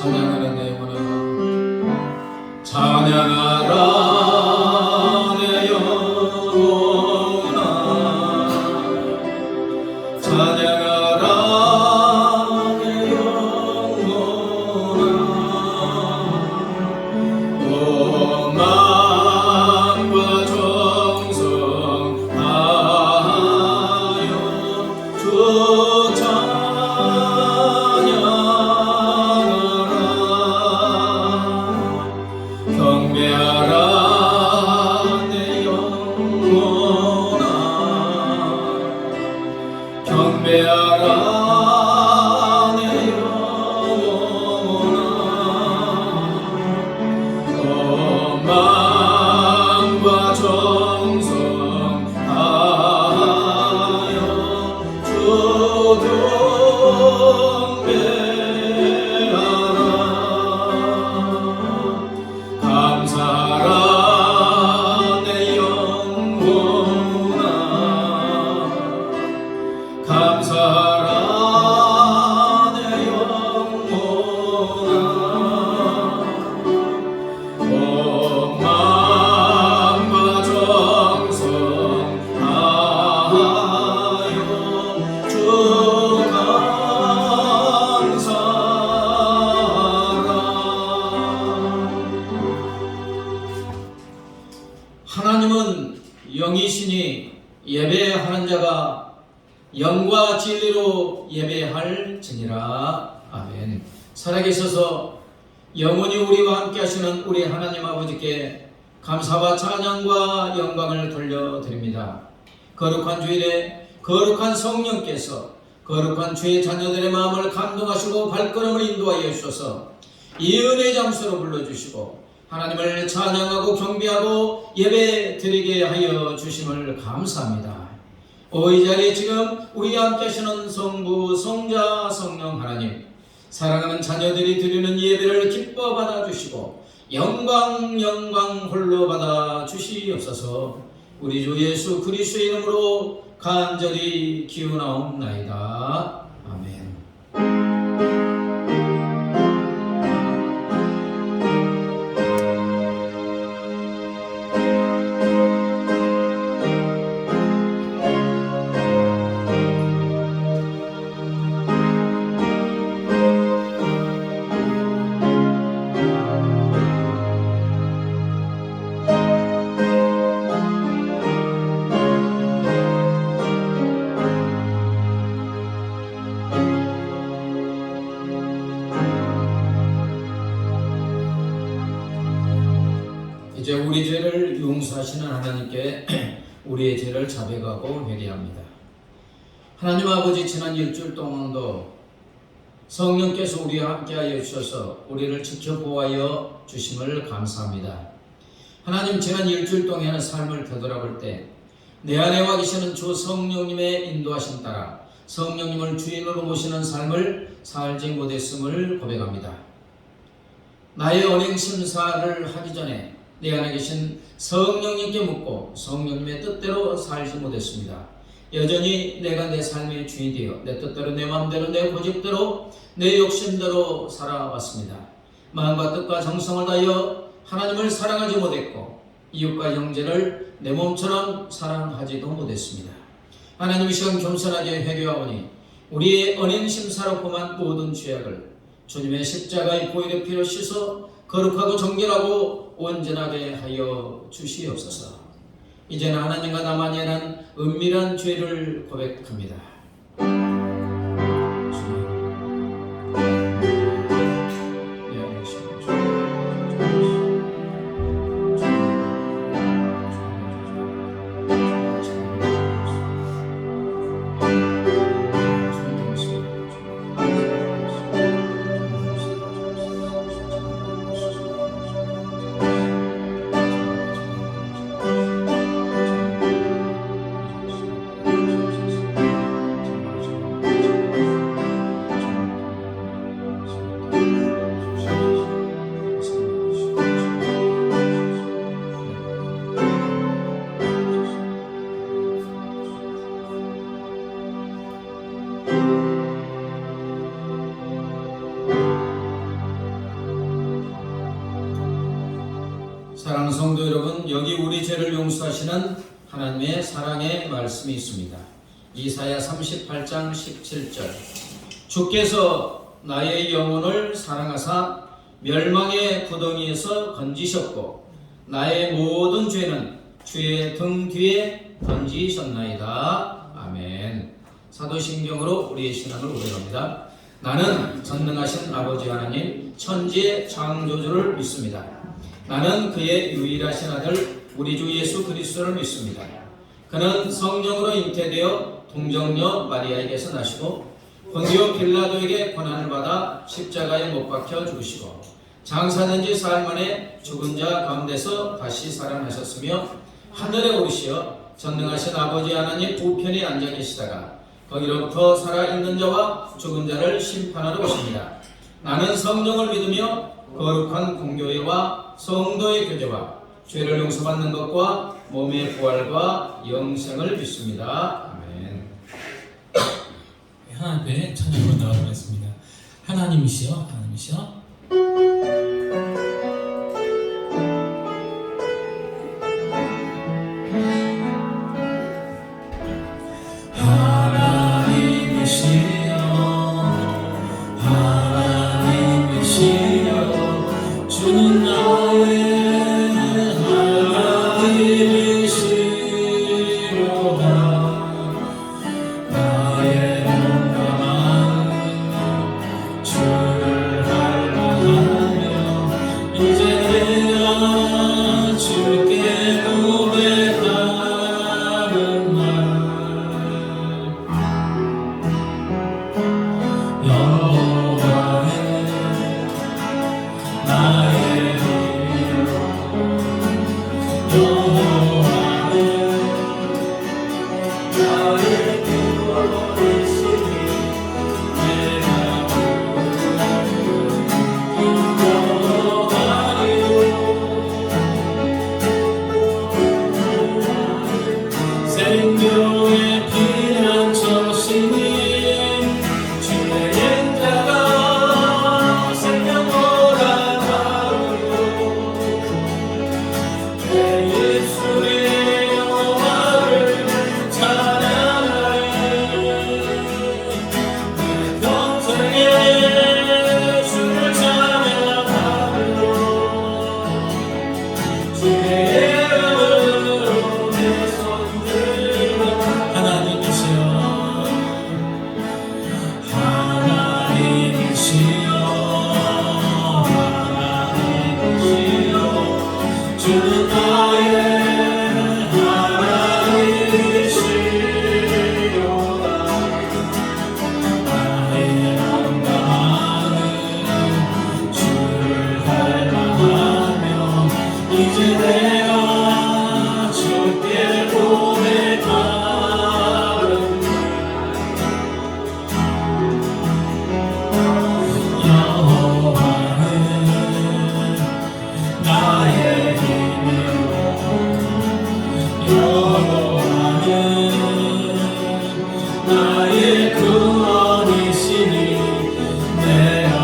찬양하는 내 영혼아, 찬양하라 내 영혼아, 찬양하라 내 영혼아. 온 마음과 정성 다하여 주 경배하라 내 영혼아, 경배하라 내 영혼아. 온 마음과 정성 다하여 주 감사하라 내 영혼아, 감사하라 내 영혼아. 온 마음과 정성 다하여 주 하나님은 영이시니 예배하는 자가 영과 진리로 예배할지니라. 아멘. 살아계셔서 영원히 우리와 함께 하시는 우리 하나님 아버지께 감사와 찬양과 영광을 돌려드립니다. 거룩한 주일에 거룩한 성령께서 거룩한 주의 자녀들의 마음을 감동하시고 발걸음을 인도하여 주셔서 이 은혜의 장소로 불러주시고 하나님을 찬양하고 경배하고 예배 드리게 하여 주심을 감사합니다. 이 자리에 지금 우리와 함께 하시는 성부, 성자, 성령 하나님, 사랑하는 자녀들이 드리는 예배를 기뻐 받아주시고 영광 홀로 받아주시옵소서. 우리 주 예수 그리스도의 이름으로 간절히 기원하옵나이다. 아멘. 이제 우리 죄를 용서하시는 하나님께 우리의 죄를 자백하고 회개합니다. 하나님 아버지, 지난 일주일 동안도 성령께서 우리와 함께하여 주셔서 우리를 지켜보아여 주심을 감사합니다. 하나님, 지난 일주일 동안의 삶을 되돌아볼 때 내 안에 와 계시는 주 성령님의 인도하심 따라 성령님을 주인으로 모시는 삶을 살지 못했음을 고백합니다. 나의 언행 심사를 하기 전에 내 안에 계신 성령님께 묻고 성령님의 뜻대로 살지 못했습니다. 여전히 내가 내 삶의 주인이 되어 내 뜻대로, 내 마음대로, 내 고집대로, 내 욕심대로 살아왔습니다. 마음과 뜻과 정성을 다하여 하나님을 사랑하지 못했고 이웃과 형제를 내 몸처럼 사랑하지도 못했습니다. 하나님, 이 시간 겸손하게 회개하오니 우리의 언행심사로 범한 모든 죄악을 주님의 십자가의 보혈의 피로 씻어 거룩하고 정결하고 온전하게 하여 주시옵소서. 이제는 하나님과 나만이 한 은밀한 죄를 고백합니다. 여기 우리 죄를 용서하시는 하나님의 사랑의 말씀이 있습니다. 이사야 38장 17절. 주께서 나의 영혼을 사랑하사 멸망의 구덩이에서 건지셨고 나의 모든 죄는 주의 등 뒤에 던지셨나이다. 아멘. 사도신경으로 우리의 신앙을 고백합니다. 나는 전능하신 아버지 하나님 천지의 창조주를 믿습니다. 나는 그의 유일하신 아들 우리 주 예수 그리스도를 믿습니다. 그는 성령으로 잉태되어 동정녀 마리아에게서 나시고 본디오 빌라도에게 고난을 받아 십자가에 못 박혀 죽으시고 장사된 지 사흘 만에 죽은 자 가운데서 다시 살아나셨으며 하늘에 오르시어 전능하신 아버지 하나님 우편에 앉아 계시다가 거기로부터 살아있는 자와 죽은 자를 심판하러 오십니다. 나는 성령을 믿으며 거룩한 공교회와 성도의 교제와 죄를 용서받는 것과 몸의 부활과 영생을 믿습니다. 아멘. 하나님 앞에 찬양으로 나아가겠습니다. 하나님이시여, 하나님이시여. 주는 나의 하나님이시로다. 나의 온전한 주를 갈망하며 이제 내가 주께 고백하는 말 생명의 피난처시니 주의 인자가 생명보다 나으리요. 내 입술이 여호와를 찬양하리. 내 평생에 주를 찬양하리요. 주의 이름으로 내 손들 하나님이시여, 하나님이시여, 하나님이시여. 주는 나의 하나님이시로다. 나의 영광은 주를 갈망하며 이제 내가 주께 고백하는 여호와는 나의 힘이요 여호와는 나의 구원이시니 내가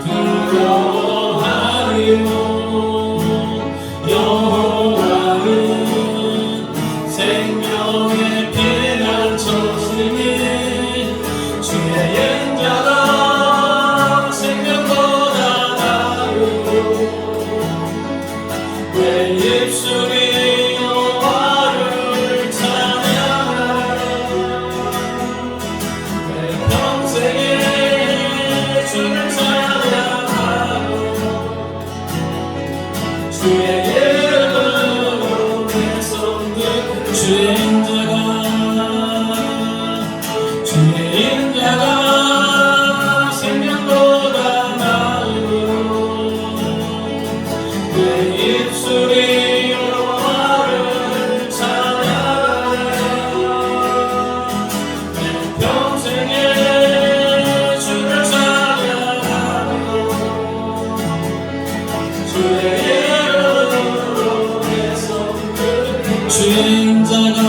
그를 두려워하리요. 여호와는 생명의 피난처시니 주의 인자가 생명보다 나으리요. 내 입술이 여호와를 찬양하리. 내 평생에 주를 찬양하리. 주의 이름으로 내 손들 주의 인자가 생명보다 나으리요. 내 입술이 여호와를 찬양하리. 내 평생에 주를 찬양하리. 주의 이름으로 내 손들 주의 인자가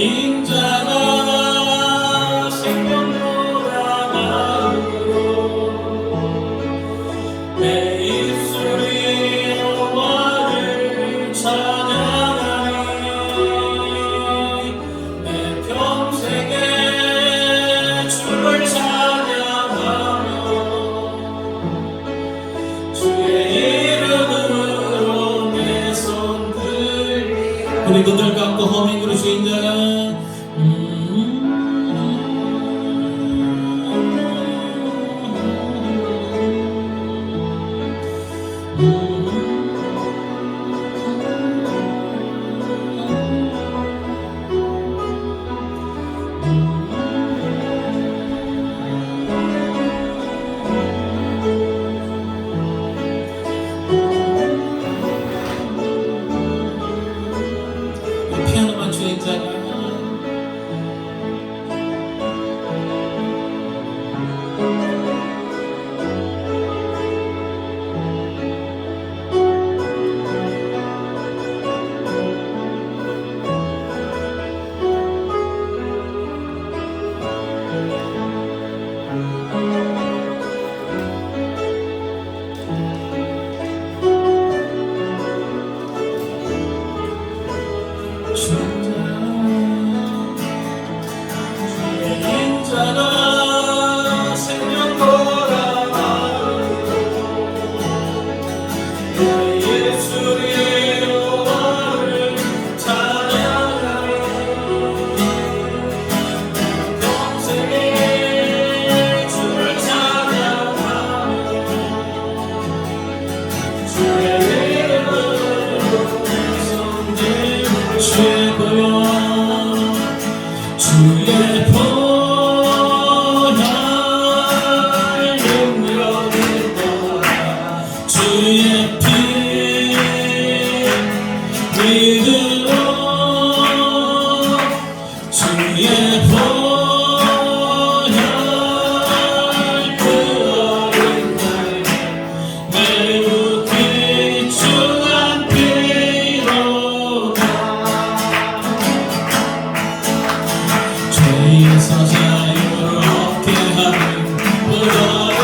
인자가 생명보다 나으로 내 입술이 여호와를 찬양하리 내 평생에 주를 찬양하며 주의 이름으로 내 손 들리 우리 눈을 감고 허밍 그러시 인자가 피아노만 주 인자가 인자가 생명보다 나으로 내 입술이 여호와를 찬양하리 평생에 주를 찬양하며 주의 이름으로 내 손 들고 주의 보혈 주의 보혈 능력이 있도다 주의 피 믿으러 주의 보혈 그 어린 날 매우 귀중한 피로다 죄에서 자유를 얻게 하는 보혈의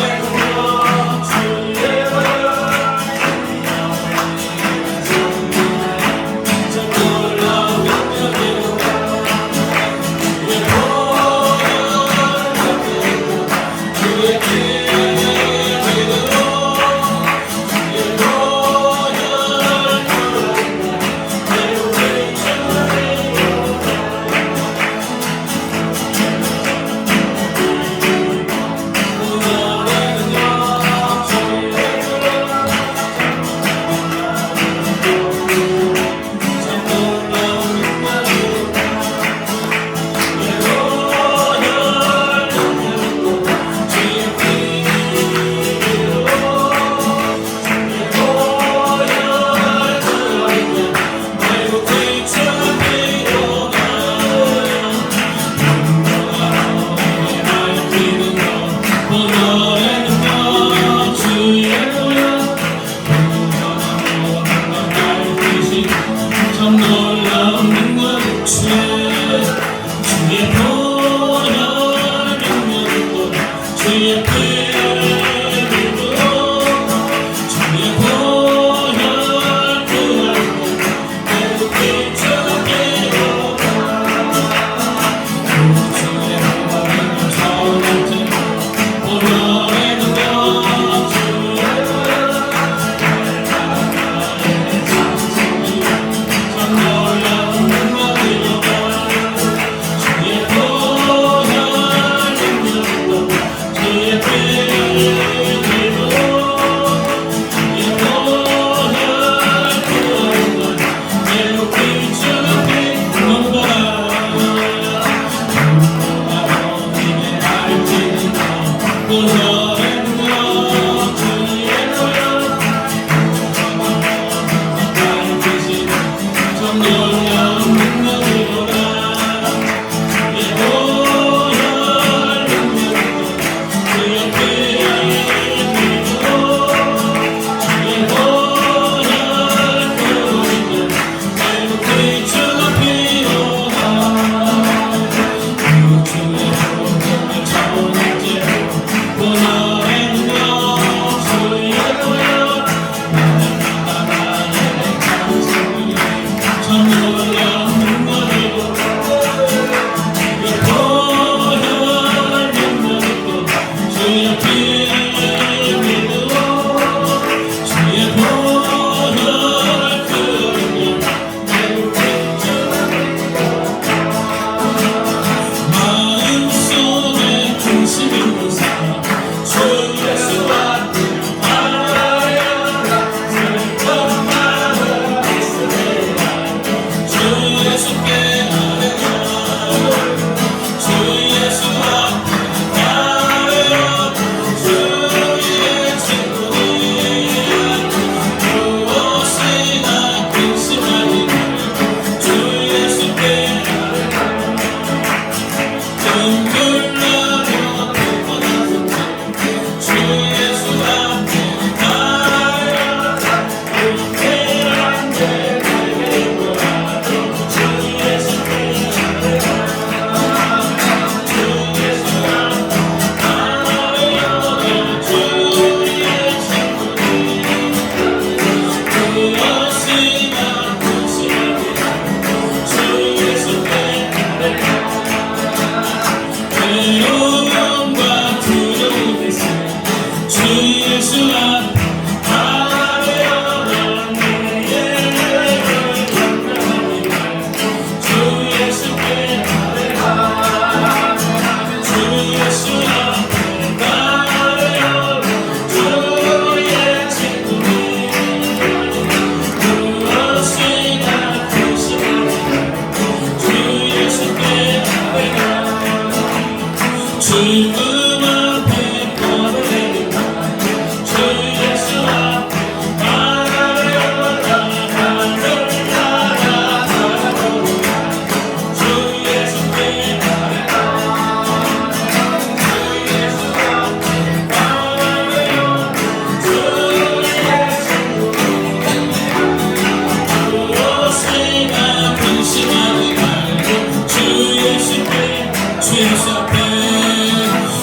예수 앞에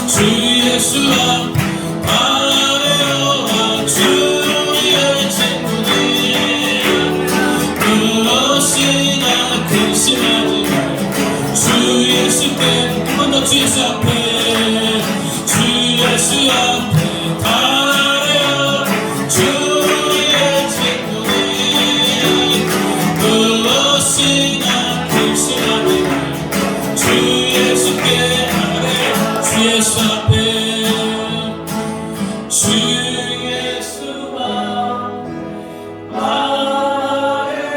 주 예수 앞에 아뢰어라 주의 친구들 무엇이나 근심하지 말고 주 예수께 한 번 더 주 예수 앞에 주 예수 앞에 아뢰어라 주의 친구들 무엇이나 근심하지 말고 주 예수께 아뢰 주 예수 앞에 주 예수 앞에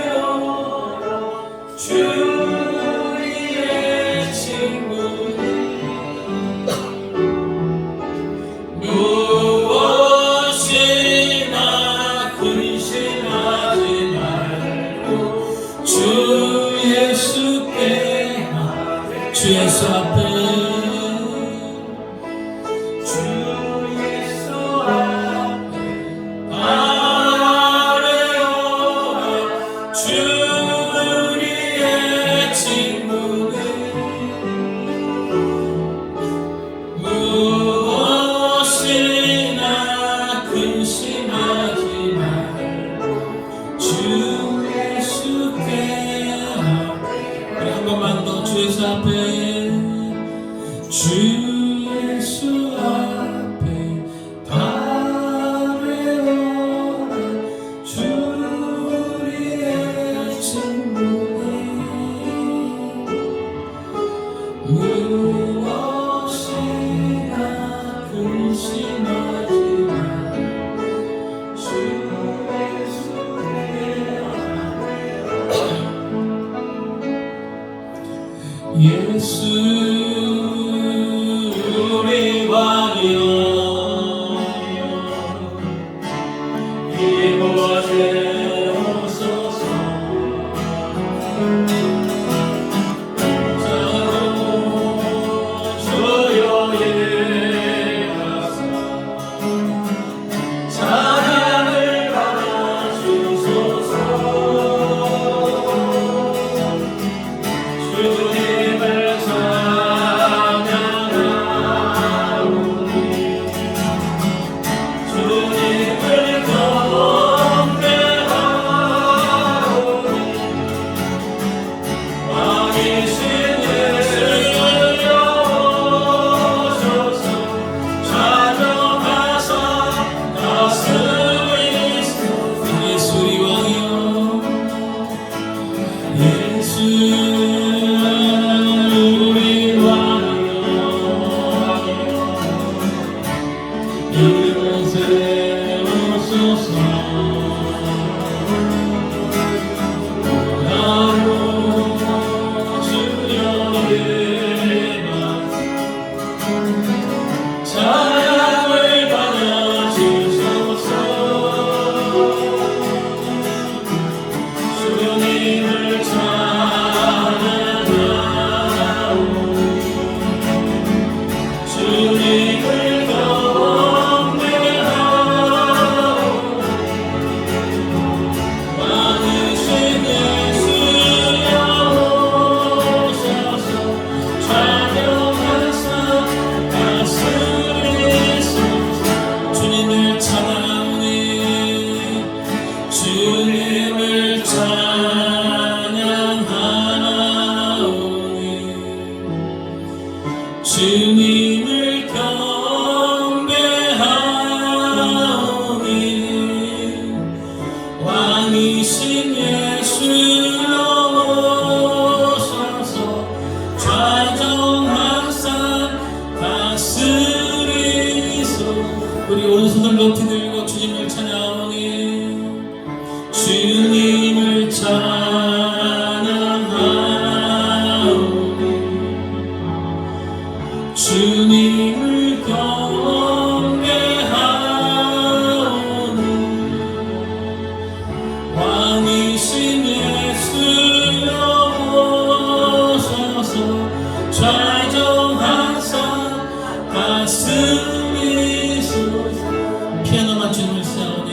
아뢰어라 주의 친구들 무엇이나 근심하지 말고 주 예수께 주 예수 앞에 주 예수 앞에 아뢰어라 주 우리의 친구들 무엇이나 근심하지 말고 주 예수께 우리 한 번만 더 주 예수 앞에 주 예수 앞에 아뢰어라 주 우리의 친구들 무엇이나 근심하지 말고 주 예수 우리 왕이여 이곳에 오소서 조용히 가서 찬양을 받아주소서 주님을 찬양하오니 주님을 경배하오니 왕이신 예수여 오소서 찬양하사 다스리소서 예수 우리 왕이여 예수 우리 왕이여 이곳에 오소서 나로 주여 예만 찬양을 받아주소서 주님을 찬양하오니 주님을 경배하오니 왕이신 예수여 오소서 찬양하사 다스리소서 주님을 찬양하오니 주님을 찬양하오니 주님을 경배하오니 왕이신 예수여 오소서 좌정하사 다스리소서 우리 오른손을 높이 들고 주님을 찬양하오니 주님을 찬양하오니 주님을 경배하오니 왕이신 예수여 오소서 좌정하사 다스리소서 피아노만 주님을 싸우니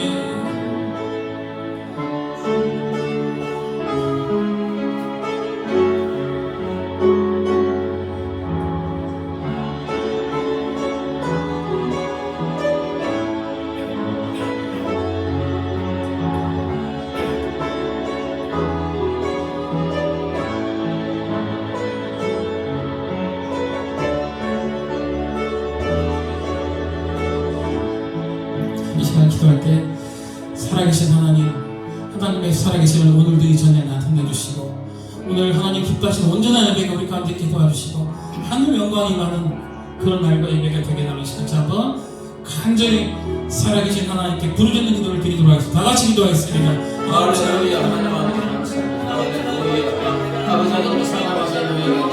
살아계신 하나님의 살아계심을 오늘도 이 전에 나타내주시고 오늘 하나님 기뻐하시는 온전한 예배가 우리 가운데 있게 도와주시고 하늘 영광이 많은 그런 날과 예배가 되게 나누시는 자 한번 간절히 살아계신 하나님께 부르짖는 기도를 드리도록 하겠습니다. 다 같이 기도하겠습니다. 할렐루야. 하나님 아버지 감사합니다. 할렐루야. 아버지 하나님 사랑하사 너희가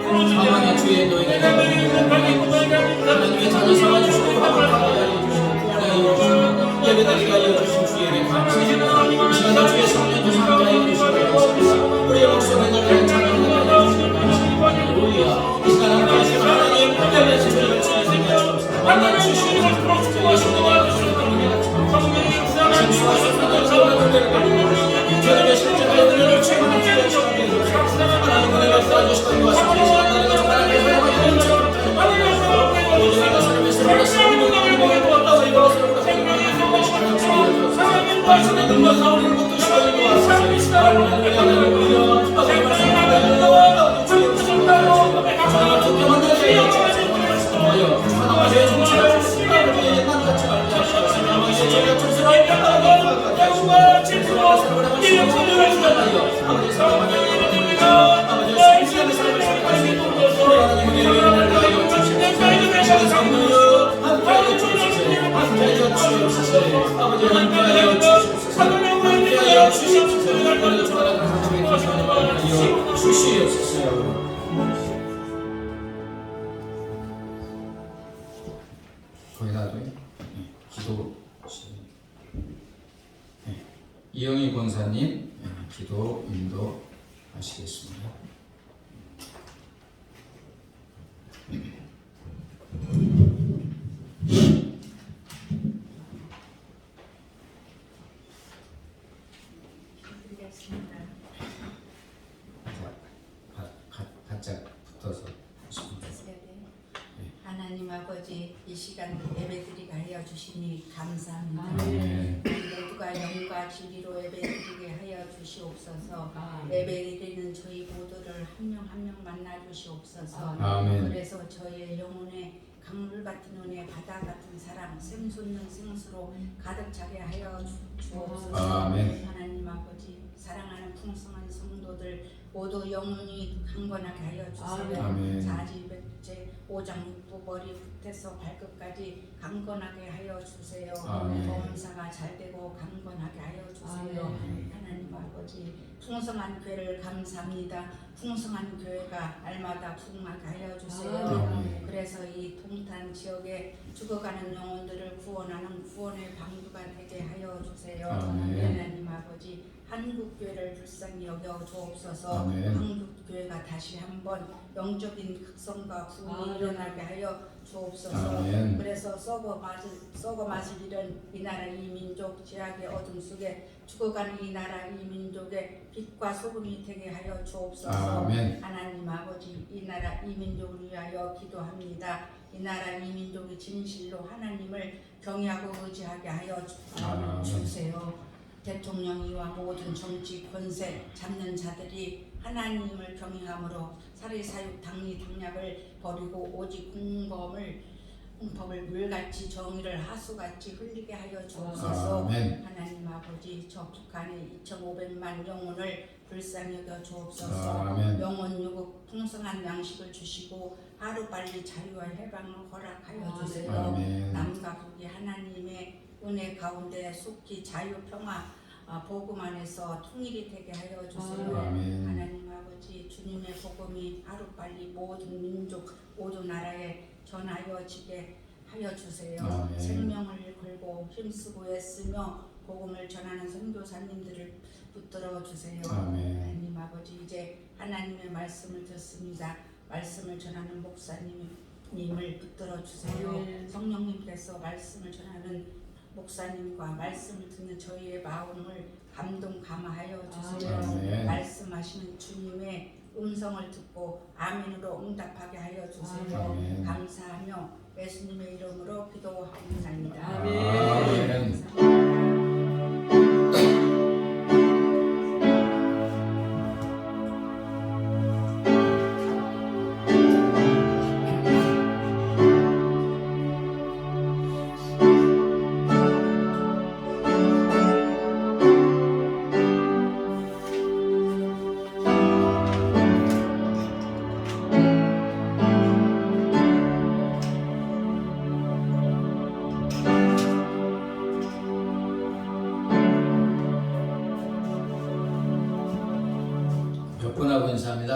사망의 주에 너희가 하나님의 자녀 삼아주시고 하나님의 구원하여 주시고 예배드리게 하여 주신 주에게 감사합니다. 이 시간에 주의 성령도 상자해 주시고 감사합니다. 우리의 목소리를 내는 찬양을 하여 주시고 감사합니다. 할렐루야. 이 시간 함께 하시는 하나님 예배 주님을 주님께 주옵소서. 만나 주시는 저희의 성령을 주시는 주님의 실제가 은혜를 최고로 기도하시는 하나님 은혜가 쌓아주시던 것 같습니다. 하나님의 정말 하나님의 모두가 사람의 삶을 살아가는 말씀의 능력 가운데 것도 시원인 것 같습니다. 할렐루야. 저희가 독점한 데에 말씀하여 하나님의 죄의 정체를 우리의 옛날 같이 알게 하시옵소서. 아버지의 죄가 정체를 깨달아가게 하시옵소서. 아버지의 아버지의 신비한 삶을 살아갈 수 있도록 하나님의 은혜를 하여 주시옵소서. 함께하여 주시옵소서. 함께하여 주시옵소서. 아버지 함께하여 주시옵소서. 함께하여 주시옵소서. 오늘도 주말에 감사드리게 다시 하여 주시옵소서. 거기다도 기도 이영희 권사님 기도 인도하시겠습니다. 바짝 붙어서 하십니다. 하나님 아버지 이 시간 예배드리게 하여 주시니 감사합니다. 모두가 영과 진리로 예배드리게 하여 주시옵소서. 예배드리는 저희 모두를 한 명 한 명 만나 주시옵소서. 아멘. 그래서 저희의 영혼에 강물 같은 은혜, 바다 같은 사랑, 샘솟는 생수로 가득 차게 하여 주옵소서. 아멘. 하나님 아버지 사랑하는 풍성한 성도들 모두 영혼이 강건하게 하여 주세요. 아멘. 사지백제 오장육부 머리부터서 발끝까지 강건하게 하여 주세요. 아멘. 범사가 잘되고 강건하게 하여 주세요. 하나님 아버지 풍성한 교회를 감사합니다. 풍성한 교회가 날마다 부흥하게 하여 주세요. 아멘. 그래서 이 동탄 지역에 죽어가는 영혼들을 구원하는 구원의 방주가 되게 하여 주세요. 아멘. 하나님 아버지 한국교회를 불쌍히 여겨 주옵소서. 아멘. 한국교회가 다시 한번 영적인 극성과 부흥이 일어나게 하여 주옵소서. 아멘. 그래서 썩어 맛을 잃은 이 나라 이 민족 죄악의 어둠 속에 죽어가는 이 나라 이 민족의 빛과 소금이 되게 하여 주옵소서. 아멘. 하나님 아버지 이 나라 이 민족을 위하여 기도합니다. 이 나라 이 민족이 진실로 하나님을 경외하고 의지하게 하여 주세요. 대통령이와 모든 정치 권세 잡는 자들이 하나님을 경외함으로 사리사욕 당리 당략을 버리고 오직 공법을 물같이 정의를 하수같이 흘리게 하여 주옵소서. 아멘. 하나님 아버지 저 북한의 2,500만 영혼을 불쌍히 여겨 주옵소서. 아멘. 영혼 유국 풍성한 양식을 주시고 하루빨리 자유와 해방을 허락하여 주세요. 아멘. 남과 북이 하나님의 은혜 가운데 속히 자유 평화 복음 안에서 통일이 되게 하여 주세요. 아멘. 하나님 아버지 주님의 복음이 하루빨리 모든 민족 모든 나라에 전하여지게 하여 주세요. 아멘. 생명을 걸고 힘쓰고 애쓰며 복음을 전하는 선교사님들을 붙들어 주세요. 아멘. 하나님 아버지 이제 하나님의 말씀을 듣습니다. 말씀을 전하는 목사님을 붙들어 주세요. 성령님께서 말씀을 전하는 목사님과 말씀을 듣는 저희의 마음을 감동 감화하여 주세요. 아멘. 말씀하시는 주님의 음성을 듣고 아멘으로 응답하게 하여 주세요. 아멘. 감사하며 예수님의 이름으로 기도하옵나이다. 아멘.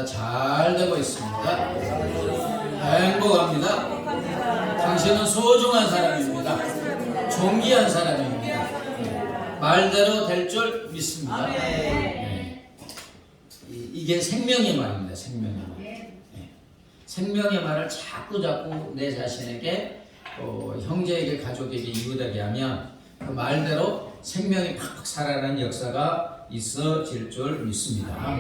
잘 되고 있습니다. 행복합니다. 당신은 소중한 사람입니다. 존귀한 사람입니다. 말대로 될 줄 믿습니다. 네. 이게 생명의 말입니다. 생명의 말. 네. 생명의 말을 자꾸 내 자신에게 형제에게, 가족에게, 이웃에게 하면 그 말대로 생명이 팍팍 살아나는 역사가 있어질 줄 믿습니다.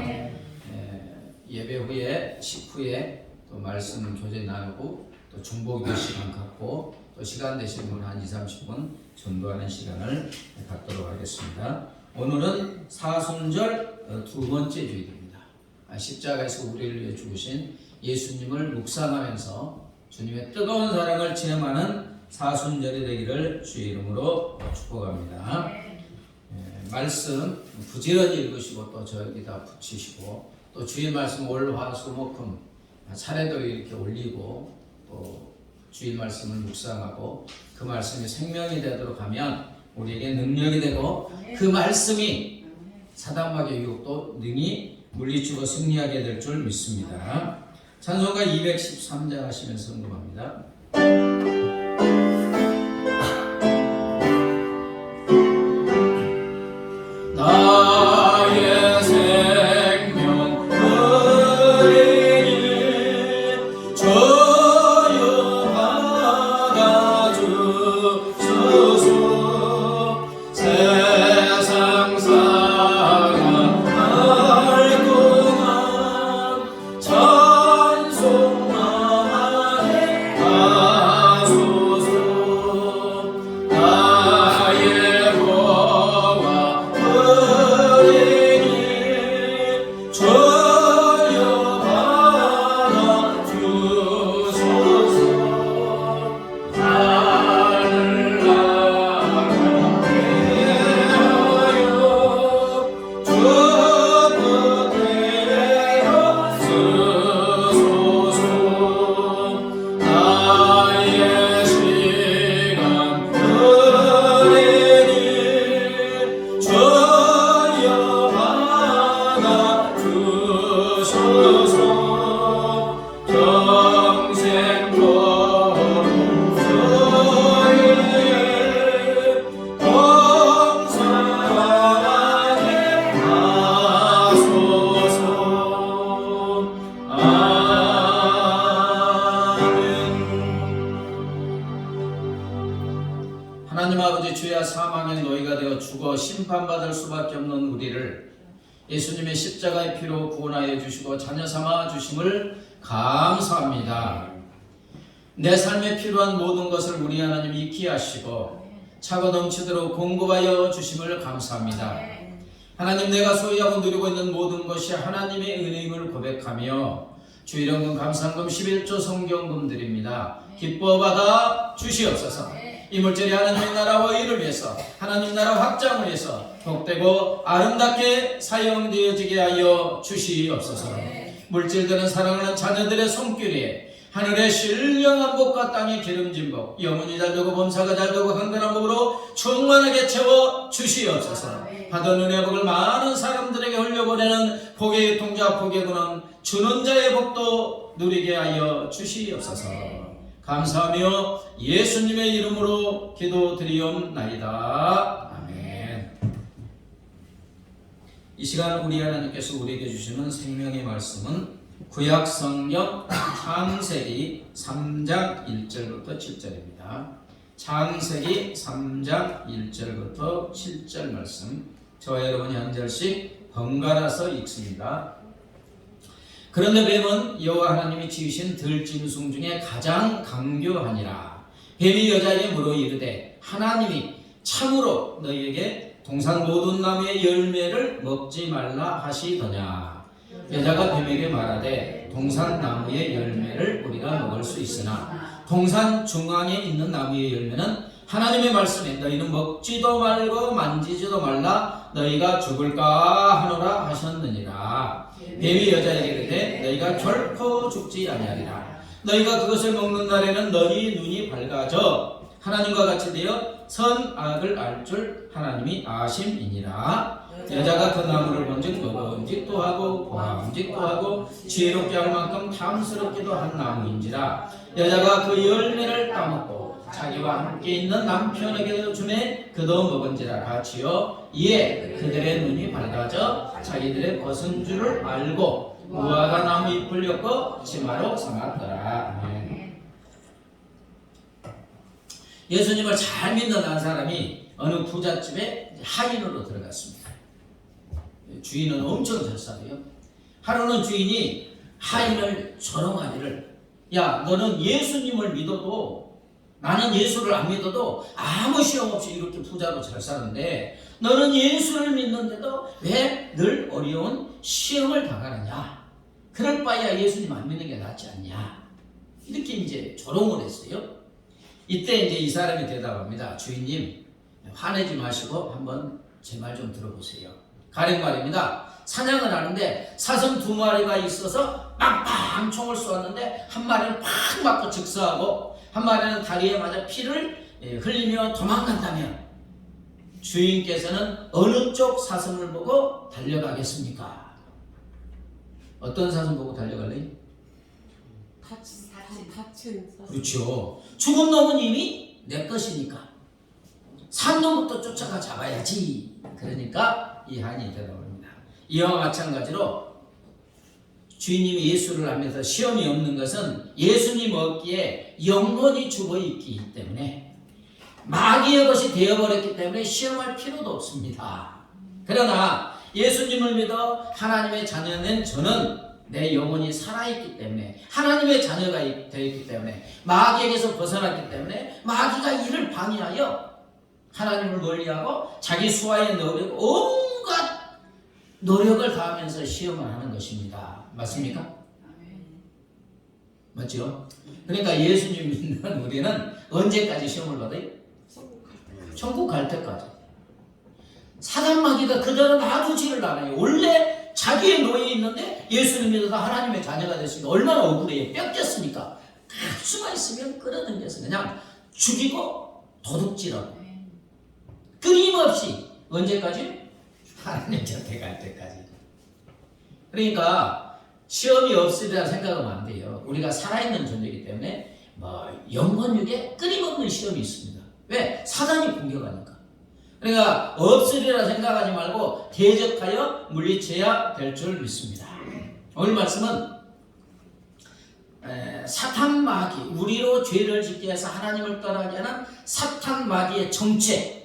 예배 후에, 식후에 또 말씀 교제 나누고 또 중보기도 시간 갖고 또 시간 되시면 한 2-30분 전도하는 시간을 갖도록 하겠습니다. 오늘은 사순절 두 번째 주일입니다. 십자가에서 우리를 위해 죽으신 예수님을 묵상하면서 주님의 뜨거운 사랑을 체험하는 사순절이 되기를 주의 이름으로 축복합니다. 말씀 부지런히 읽으시고 또 저기다 붙이시고 또 주의 말씀 월, 화, 수, 목, 금 차례도 이렇게 올리고 또 주의 말씀을 묵상하고 그 말씀이 생명이 되도록 하면 우리에게 능력이 되고 그 말씀이 사단마귀의 유혹도 능히 물리치고 승리하게 될 줄 믿습니다. 찬송가 213장 하시면서 응답합니다. 나의 생명 그리니 주여 받아주소서. 세상 살아갈 동안 찬송만에 가소서. 나의 보화 그리니 주여 받아주소서. 하늘 나라 되어요 주 뜻대로 쓰소서. 나의 시간 그리니 주여 받아주소서. 평생토록 주의 봉사하게 하소서. 아멘. 하나님 아버지, 주야 사망의 노예가 되어 죽어 심판받을 수밖에 없는 우리를 예수님의 십자가의 피로 구원하여 주시고 자녀 삼아 주심을 감사합니다. 내 삶에 필요한 모든 것을 우리 하나님 익히 하시고 차고 넘치도록 공급하여 주심을 감사합니다. 하나님, 내가 소유하고 누리고 있는 모든 것이 하나님의 은혜임을 고백하며 주 이름은 감상금 11조 성경금 드립니다. 기뻐 받아 주시옵소서. 이 물질이 하나님의 나라와 의를 위해서, 하나님 나라 확장을 위해서 복되고 아름답게 사용되어지게 하여 주시옵소서. 물질들은 사랑하는 자녀들의 손길에 하늘의 신령한 복과 땅의 기름진 복, 영혼이 잘되고 범사가 잘되고 강건한 복으로 충만하게 채워 주시옵소서. 받은 은혜의 복을 많은 사람들에게 흘려보내는 복의 유통자, 복의 근원, 주는 자의 복도 누리게 하여 주시옵소서. 감사하며 예수님의 이름으로 기도드리옵나이다. 아멘. 이 시간 우리 하나님께서 우리에게 주시는 생명의 말씀은 구약 성경 창세기 3장 1절부터 7절입니다. 창세기 3장 1절부터 7절 말씀, 저와 여러분이 한 절씩 번갈아서 읽습니다. 그런데 뱀은 여호와 하나님이 지으신 들짐승 중에 가장 강교하니라. 뱀이 여자에게 물어 이르되 하나님이 참으로 너희에게 동산 모든 나무의 열매를 먹지 말라 하시더냐. 여자가 뱀에게 말하되 동산 나무의 열매를 우리가 먹을 수 있으나 동산 중앙에 있는 나무의 열매는 하나님의 말씀에 너희는 먹지도 말고 만지지도 말라 너희가 죽을까 하노라 하셨느니라. 뱀이 여자에게 이르되 너희가 결코 죽지 아니하리라. 너희가 그것을 먹는 날에는 너희 눈이 밝아져 하나님과 같이 되어 선악을 알 줄 하나님이 아심이니라. 여자가 그 나무를 본즉 먹음직도 하고 보암직도 하고 지혜롭게 할 만큼 탐스럽기도 한 나무인지라. 여자가 그 열매를 따먹고 자기와 함께 있는 남편에게도 주매 그도 먹은지라 같이요. 이에 그들의 눈이 밝아져 자기들의 벗은 줄을 알고 무화과 나무 잎을 엮어 치마로 삼았더라. 아멘. 예수님을 잘 믿는 한 사람이 어느 부잣집에 하인으로 들어갔습니다. 주인은 엄청 절사해요. 하루는 주인이 하인을 조롱하기를, 야, 너는 예수님을 믿어도, 나는 예수를 안 믿어도 아무 시험 없이 이렇게 부자로 잘 사는데 너는 예수를 믿는데도 왜 늘 어려운 시험을 당하느냐? 그럴 바에야 예수님 안 믿는 게 낫지 않냐? 이렇게 이제 조롱을 했어요. 이때 이제 이 사람이 대답합니다. 주인님, 화내지 마시고 한번 제 말 좀 들어보세요. 가령 말입니다. 사냥을 하는데 사슴 2마리가 있어서 빵빵 총을 쏘았는데 한 마리는 팍 맞고 즉사하고 한 마리는 다리에 맞아 피를 흘리며 도망간다면 주인께서는 어느 쪽 사슴을 보고 달려가겠습니까? 어떤 사슴 보고 달려갈래요? 다친 사슴. 그렇죠. 죽은 놈은 이미 내 것이니까 산 놈부터 쫓아가 잡아야지. 그러니까 이 한이 대답합니다. 이와 마찬가지로 주인님이 예수를 하면서 시험이 없는 것은 예수님 없기에 영원히 죽어있기 때문에, 마귀의 것이 되어버렸기 때문에 시험할 필요도 없습니다. 그러나 예수님을 믿어 하나님의 자녀는 저는 내 영혼이 살아있기 때문에, 하나님의 자녀가 되었기 때문에, 마귀에게서 벗어났기 때문에 마귀가 이를 방해하여 하나님을 멀리하고 자기 수하에 넣으려고 온갖 노력을 다하면서 시험을 하는 것입니다. 맞습니까? 맞죠? 그러니까 예수님 믿는 우리는 언제까지 시험을 받아요? 천국 갈 때까지. 사단 마귀가 그대로 놔두지를 않아요. 원래 자기의 노예에 있는데 예수님 믿어서 하나님의 자녀가 됐으니까 얼마나 억울해요. 뺏겼으니까 갈 수가 있으면 끌어당겨서 그냥 죽이고 도둑질하고 끊임없이. 언제까지? 하나님 곁에 갈 때까지. 그러니까 시험이 없으리라 생각하면 안 돼요. 우리가 살아있는 존재이기 때문에 영원육에 끊임없는 시험이 있습니다. 왜? 사단이 공격하니까. 그러니까 없으리라 생각하지 말고 대적하여 물리쳐야 될 줄 믿습니다. 오늘 말씀은 사탄 마귀, 우리로 죄를 짓게 해서 하나님을 떠나게 하는 사탄 마귀의 정체,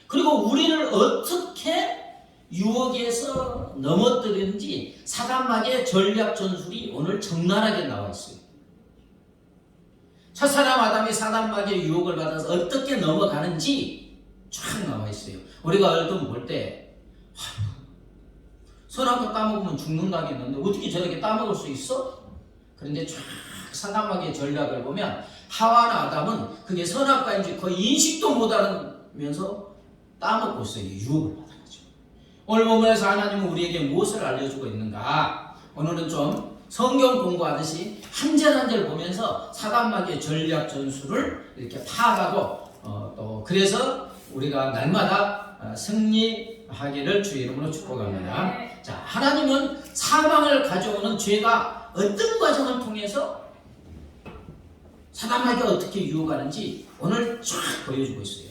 그리고 우리를 어떻게 유혹에서 넘어뜨리는지 사단 마귀의 전략 전술이 오늘 적나라하게 나와 있어요. 첫사람 아담이 사단 마귀의 유혹을 받아서 어떻게 넘어가는지 쫙 나와 있어요. 우리가 얼른 볼 때 선악과 따먹으면 죽는다겠는데 어떻게 저렇게 따먹을 수 있어? 그런데 쫙 사단 마귀의 전략을 보면 하와나 아담은 그게 선악과인지 거의 인식도 못하면서 따먹고 있어요. 유혹을 받아가지고. 오늘 본문에서 하나님은 우리에게 무엇을 알려주고 있는가? 오늘은 좀 성경 공부하듯이 한 절 한 절 보면서 사단 마귀의 전략 전술을 이렇게 파악하고 또 그래서 우리가 날마다 승리하기를 주의 이름으로 축복합니다. 자, 하나님은 사망을 가져오는 죄가 어떤 과정을 통해서 사단 마귀가 어떻게 유혹하는지 오늘 쫙 보여주고 있어요.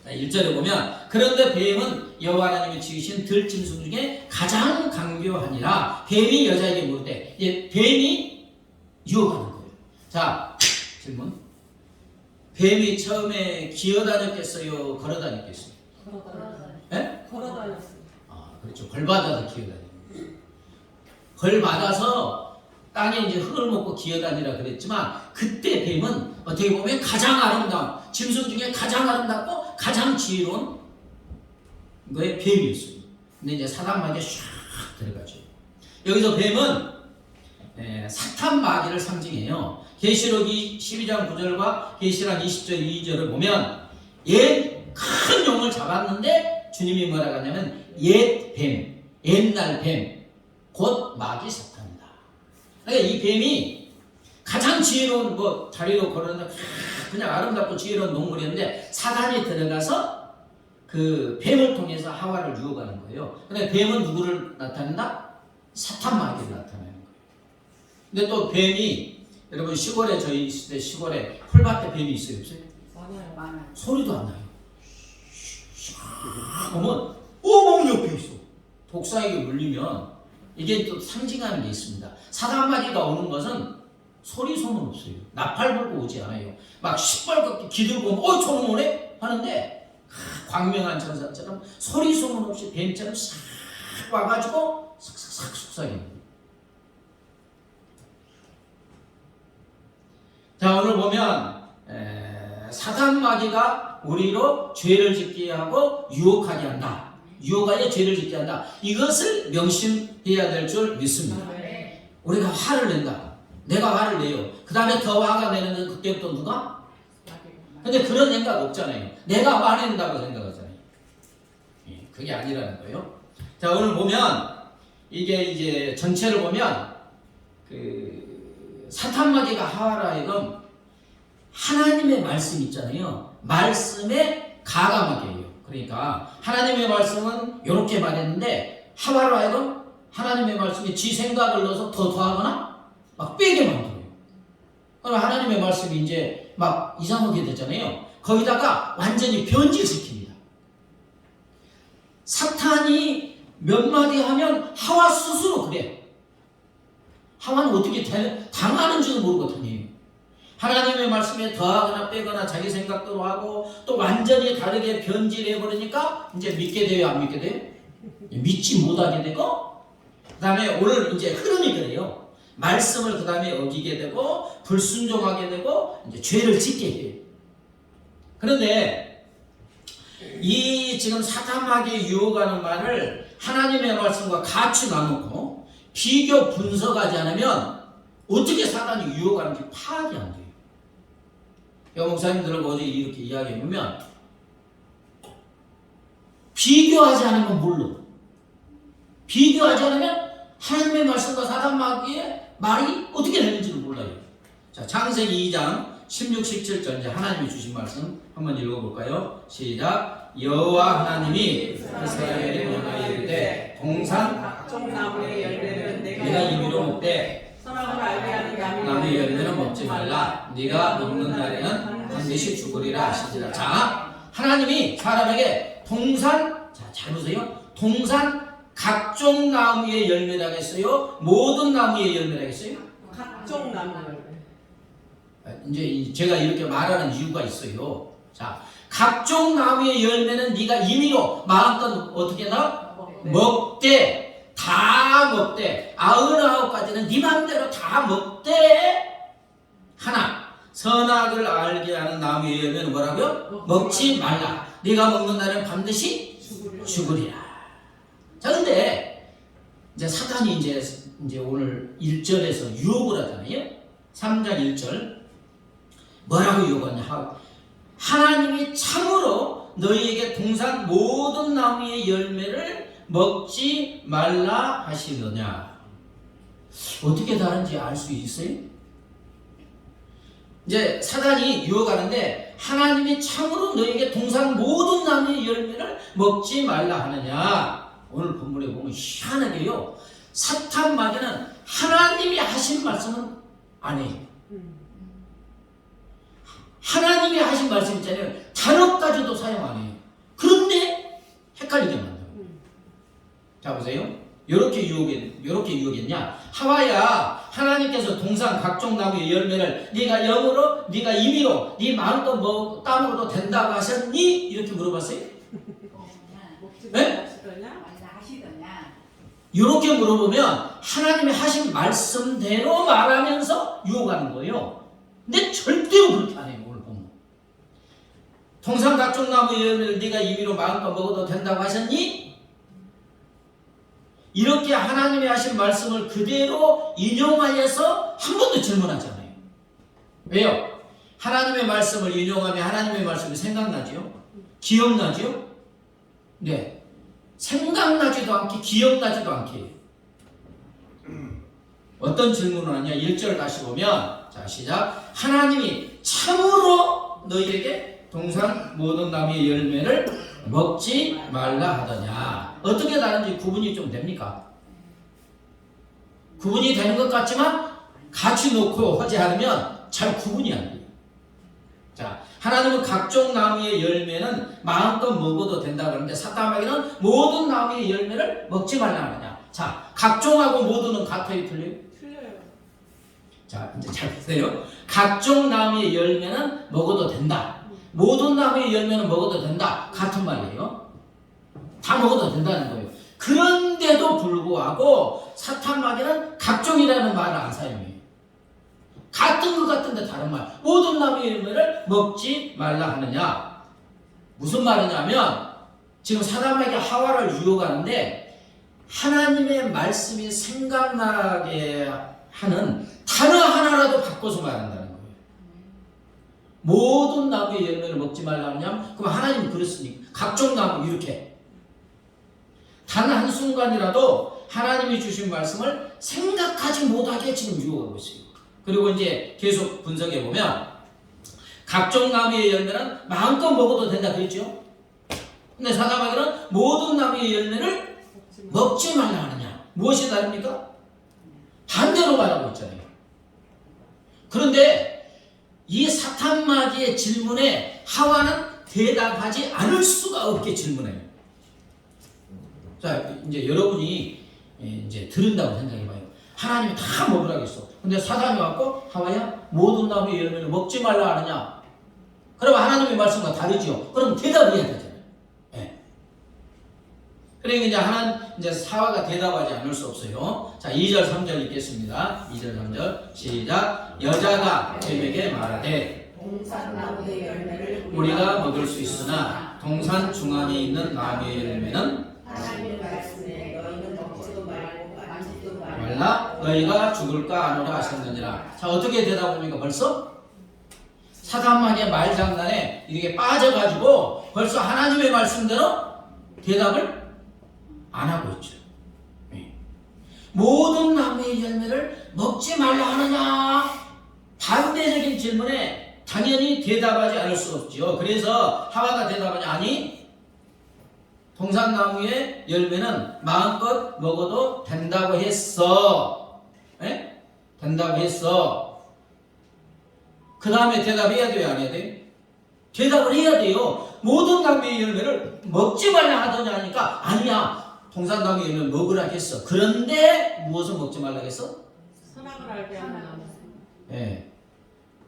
자, 1절에 보면 그런데 뱀은 여호와 하나님이 지으신 들짐승 중에 가장 강교하니라. 뱀이 여자에게 물되, 뱀이 유혹하는 거예요. 자, 질문. 뱀이 처음에 기어다녔겠어요? 걸어다녔겠어요? 걸어다녔어요. 그렇죠. 벌받아서 기어다녀요. 벌받아서 땅에 이제 흙을 먹고 기어다니라 그랬지만 그때 뱀은 어떻게 보면 가장 아름다운, 짐승 중에 가장 아름답고 가장 지혜로운 거의 뱀이었어요. 근데 이제 사단 마귀가 샥 들어가죠. 여기서 뱀은 사탄 마귀를 상징해요. 계시록이 12장 9절과 계시록 20절 2절을 보면 큰 용을 잡았는데 주님이 뭐라고 하냐면 옛 뱀, 옛날 뱀, 곧 마귀 사탄이다. 그러니까 이 뱀이 가장 지혜로운 다리로 걸어서 그냥 아름답고 지혜로운 동물이었는데 사단이 들어가서 그 뱀을 통해서 하와를 유혹하는 거예요. 근데 뱀은 누구를 나타낸다? 사탄 마귀를 나타내는 거예요. 근데 또 뱀이 여러분 시골에 저희 있을 때 시골에 풀밭에 뱀이 있어요, 없어요? 많아요. 소리도 안 나요. 보면 몸 옆에 있어. 독사에게 물리면 이게 또 상징하는 게 있습니다. 사단 마귀가 오는 것은 소리 소문 없어요. 나팔 불고 오지 않아요. 막 시뻘겋게 기들고 저놈 오네 하는데 광명한 천사처럼 소리 소문 없이 뱀처럼 싹 와가지고 싹싹싹 속삭입니다. 자, 오늘 보면 사단 마귀가 우리로 죄를 짓게 하고 유혹하게 한다. 유혹하여 죄를 짓게 한다. 이것을 명심해야 될 줄 믿습니다. 우리가 화를 낸다. 내가 화를 내요. 그 다음에 더 화가 내는 그때부터 누가? 근데 그런 생각 없잖아요. 내가 화낸다고 생각하잖아요. 그게 아니라는 거예요. 자, 오늘 보면 이게 이제 전체를 보면 그 사탄 마귀가 하와라 하여금 하나님의 말씀 있잖아요. 말씀에 가감하게 해요. 그러니까 하나님의 말씀은 이렇게 말했는데 하와로 하여금 하나님의 말씀에 지 생각을 넣어서 더 더하거나 막 빼게 만들어요. 그럼 하나님의 말씀이 이제 막 이상하게 되잖아요. 거기다가 완전히 변질시킵니다. 사탄이 몇 마디 하면 하와 스스로 그래. 하와는 어떻게 당하는지도 모르거든요. 하나님의 말씀에 더하거나 빼거나 자기 생각대로 하고 또 완전히 다르게 변질해버리니까 이제 믿게 돼요, 안 믿게 돼요? 믿지 못하게 되고, 그 다음에 오늘 이제 흐름이 그래요. 말씀을 그 다음에 어기게 되고 불순종하게 되고 이제 죄를 짓게 해요. 그런데 이 지금 사탄 마귀의 유혹하는 말을 하나님의 말씀과 같이 나누고 비교 분석하지 않으면 어떻게 사탄이 유혹하는지 파악이 안 돼요. 목사님들은 어제 이렇게 이야기해보면 비교하지 않으면 몰라. 비교하지 않으면 하나님의 말씀과 사탄 마귀의 말이 어떻게 되는지를 몰라요. 자, 창세기 2장 16, 17절 이제 하나님이 주신 말씀 한번 읽어볼까요? 시작. 여호와 하나님이 이스라엘에 명하여 이르되 동산 각종 나무의 열매는 내가 임의로 먹되 선악을 알게 하는 나무의 열매는 먹지 말라. 네가 먹는 날에는 반드시 죽으리라 하시니라. 자, 하나님이 사람에게 동산, 자, 잘 보세요. 동산 각종 나무의 열매라고 했어요? 모든 나무의 열매라고 했어요? 각종 나무 열매. 이제 제가 이렇게 말하는 이유가 있어요. 자, 각종 나무의 열매는 네가 임의로 마음껏 어떻게 해라? 먹되 다 먹되 99가지는 네 맘대로 다 먹되 하나 선악을 알게 하는 나무의 열매는 뭐라고요? 먹지 말라. 네가 먹는 날은 반드시 죽으리라. 자, 근데 이제 사탄이 이제 오늘 1절에서 유혹을 하잖아요. 3장 1절 뭐라고 유혹하냐? 하나님이 참으로 너희에게 동산 모든 나무의 열매를 먹지 말라 하시느냐? 어떻게 다른지 알 수 있어요? 이제 사단이 유혹하는데 하나님이 참으로 너희에게 동산 모든 나무의 열매를 먹지 말라 하느냐? 오늘 본문에 보면 희한하게요. 사탄 마귀는 하나님이 하신 말씀은 안 해요. 하나님이 하신 말씀 있잖아요. 단어까지도 사용 안 해요. 그런데 헷갈리게 만들어요. 자, 보세요. 요렇게 유혹했냐? 하와야, 하나님께서 동산 각종 나무의 열매를 네가 영으로, 네가 임의로, 네 마음껏 뭐 땀으로도 된다고 하셨니? 이렇게 물어봤어요. 네? 이렇게 물어보면 하나님이 하신 말씀대로 말하면서 유혹하는 거예요. 근데 절대로 그렇게 안 해요. 오늘 보면 동산 각종 나무의 열매를 네가 임의로 마음껏 먹어도 된다고 하셨니? 이렇게 하나님이 하신 말씀을 그대로 인용하여서 한 번도 질문하지 않아요. 왜요? 하나님의 말씀을 인용하면 하나님의 말씀이 생각나지요? 기억나지요? 네. 생각나지도 않게 기억나지도 않게. 어떤 질문을 하냐? 1절 다시 보면, 자, 시작. 하나님이 참으로 너희에게 동산 모든 나무의 열매를 먹지 말라 하더냐. 어떻게 다른지 구분이 좀 됩니까? 구분이 되는 것 같지만 같이 놓고 하지 않으면 잘 구분이 안 돼요. 자, 하나님은 각종 나무의 열매는 마음껏 먹어도 된다 그러는데 사탄마귀는 모든 나무의 열매를 먹지 말라 하느냐. 자, 각종하고 모두는 같아요, 틀려요? 틀려요. 자, 이제 잘 보세요. 각종 나무의 열매는 먹어도 된다. 모든 나무의 열매는 먹어도 된다. 같은 말이에요. 다 먹어도 된다는 거예요. 그런데도 불구하고 사탄마귀는 각종이라는 말을 안 사용해요. 같은 것 같은데 다른 말. 모든 나무의 열매를 먹지 말라 하느냐. 무슨 말이냐면 지금 사탄마귀 하와를 유혹하는데 하나님의 말씀이 생각나게 하는 단어 하나라도 바꿔서 말한다는 거예요. 모든 나무의 열매를 먹지 말라 하느냐. 그럼 하나님은 그랬으니 각종 나무 이렇게 단 한순간이라도 하나님이 주신 말씀을 생각하지 못하게 지금 유혹하고 있어요. 그리고 이제 계속 분석해 보면 각종 나무의 열매는 마음껏 먹어도 된다 그랬죠. 근데 사탄마귀는 모든 나무의 열매를 먹지 말라 하느냐. 무엇이 다릅니까? 반대로 말하고 있잖아요. 그런데 이 사탄마귀의 질문에 하와는 대답하지 않을 수가 없게 질문해요. 자, 이제 여러분이 이제 들은다고 생각해봐요. 하나님이 다 먹으라고 했어. 근데 사단이 왔고 하와야 모든 나무의 열매를 먹지 말라 하느냐. 그러면 하나님의 말씀과 다르죠. 그럼 대답을 해야 되잖아요. 네. 그러니까 이제 하와가 대답하지 않을 수 없어요. 자, 2절 3절 읽겠습니다. 2절 3절 시작. 여자가 뱀에게 말하되 동산나무의 열매를 우리가 먹을 수 있으나 동산 중앙에 있는 나무의 열매는 하나님의 말씀에 너희는 먹지도 말고 만지도 말고 말라 너희가 죽을까 하노라 하셨느니라. 자, 어떻게 대답합니까? 벌써 사탄마귀의 말장난에 이렇게 빠져가지고 벌써 하나님의 말씀대로 대답을 안 하고 있죠. 모든 나무의 열매를 먹지 말라 하느냐. 반대적인 질문에 당연히 대답하지 않을 수 없죠. 그래서 하와가 대답하지 아니 동산나무의 열매는 마음껏 먹어도 된다고 했어. 에? 된다고 했어. 그 다음에 대답해야 돼요, 안 해야 돼요? 대답을 해야 돼요. 모든 나무의 열매를 먹지 말라 하더니 하니까 아니야. 동산나무의 열매를 먹으라 했어. 그런데 무엇을 먹지 말라 했어? 선악을 알게 하는 나무. 예.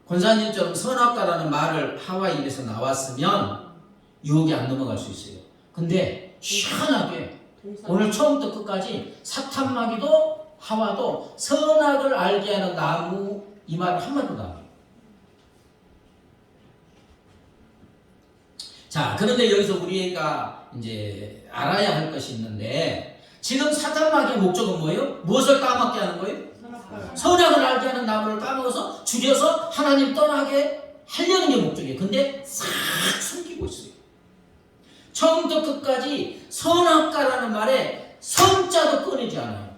권사님처럼 선악과라는 말을 하와 입에서 나왔으면 유혹이 안 넘어갈 수 있어요. 근데 시원하게 오늘 처음부터 끝까지 사탄마귀도 하와도 선악을 알게 하는 나무 이 말을 한마디도 안 해요. 자, 그런데 여기서 우리가 이제 알아야 할 것이 있는데 지금 사탄마귀의 목적은 뭐예요? 무엇을 까먹게 하는 거예요? 선악을 알게 하는 나무를 까먹어서 죽여서 하나님 떠나게 하려는 게 목적이에요. 근데 싹 숨기고 있어요. 처음부터 끝까지 선악과라는 말에 선자도 꺼내지 않아요.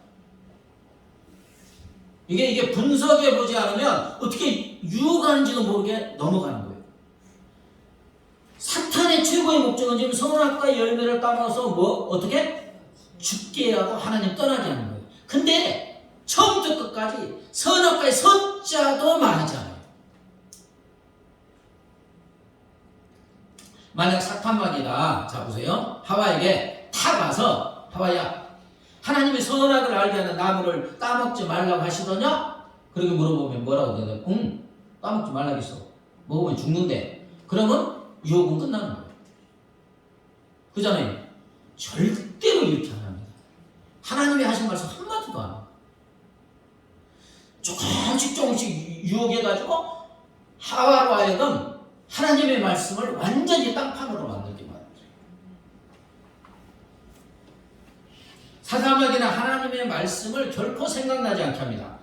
이게 분석해 보지 않으면 어떻게 유혹하는지도 모르게 넘어가는 거예요. 사탄의 최고의 목적은 지금 선악과의 열매를 따먹어서 어떻게? 죽게 하고 하나님 떠나게 하는 거예요. 근데 처음부터 끝까지 선악과의 선자도 말하지 않아요. 만약 사탄마귀가 자 보세요. 하와에게 탁 와서 하와야 하나님의 선악을 알게 하는 나무를 따먹지 말라고 하시더냐? 그렇게 물어보면 뭐라고 대답해? 응, 따먹지 말라고 했어. 먹으면 죽는데. 그러면 유혹은 끝나는 거예요. 그잖아요. 절대로 이렇게 안 합니다. 하나님이 하신 말씀 한마디도 안 해요. 조금씩 유혹해가지고 하와로 하여금 하나님의 말씀을 완전히 땅판으로 만들게 만들어요. 사탄마귀는 하나님의 말씀을 결코 생각나지 않게 합니다.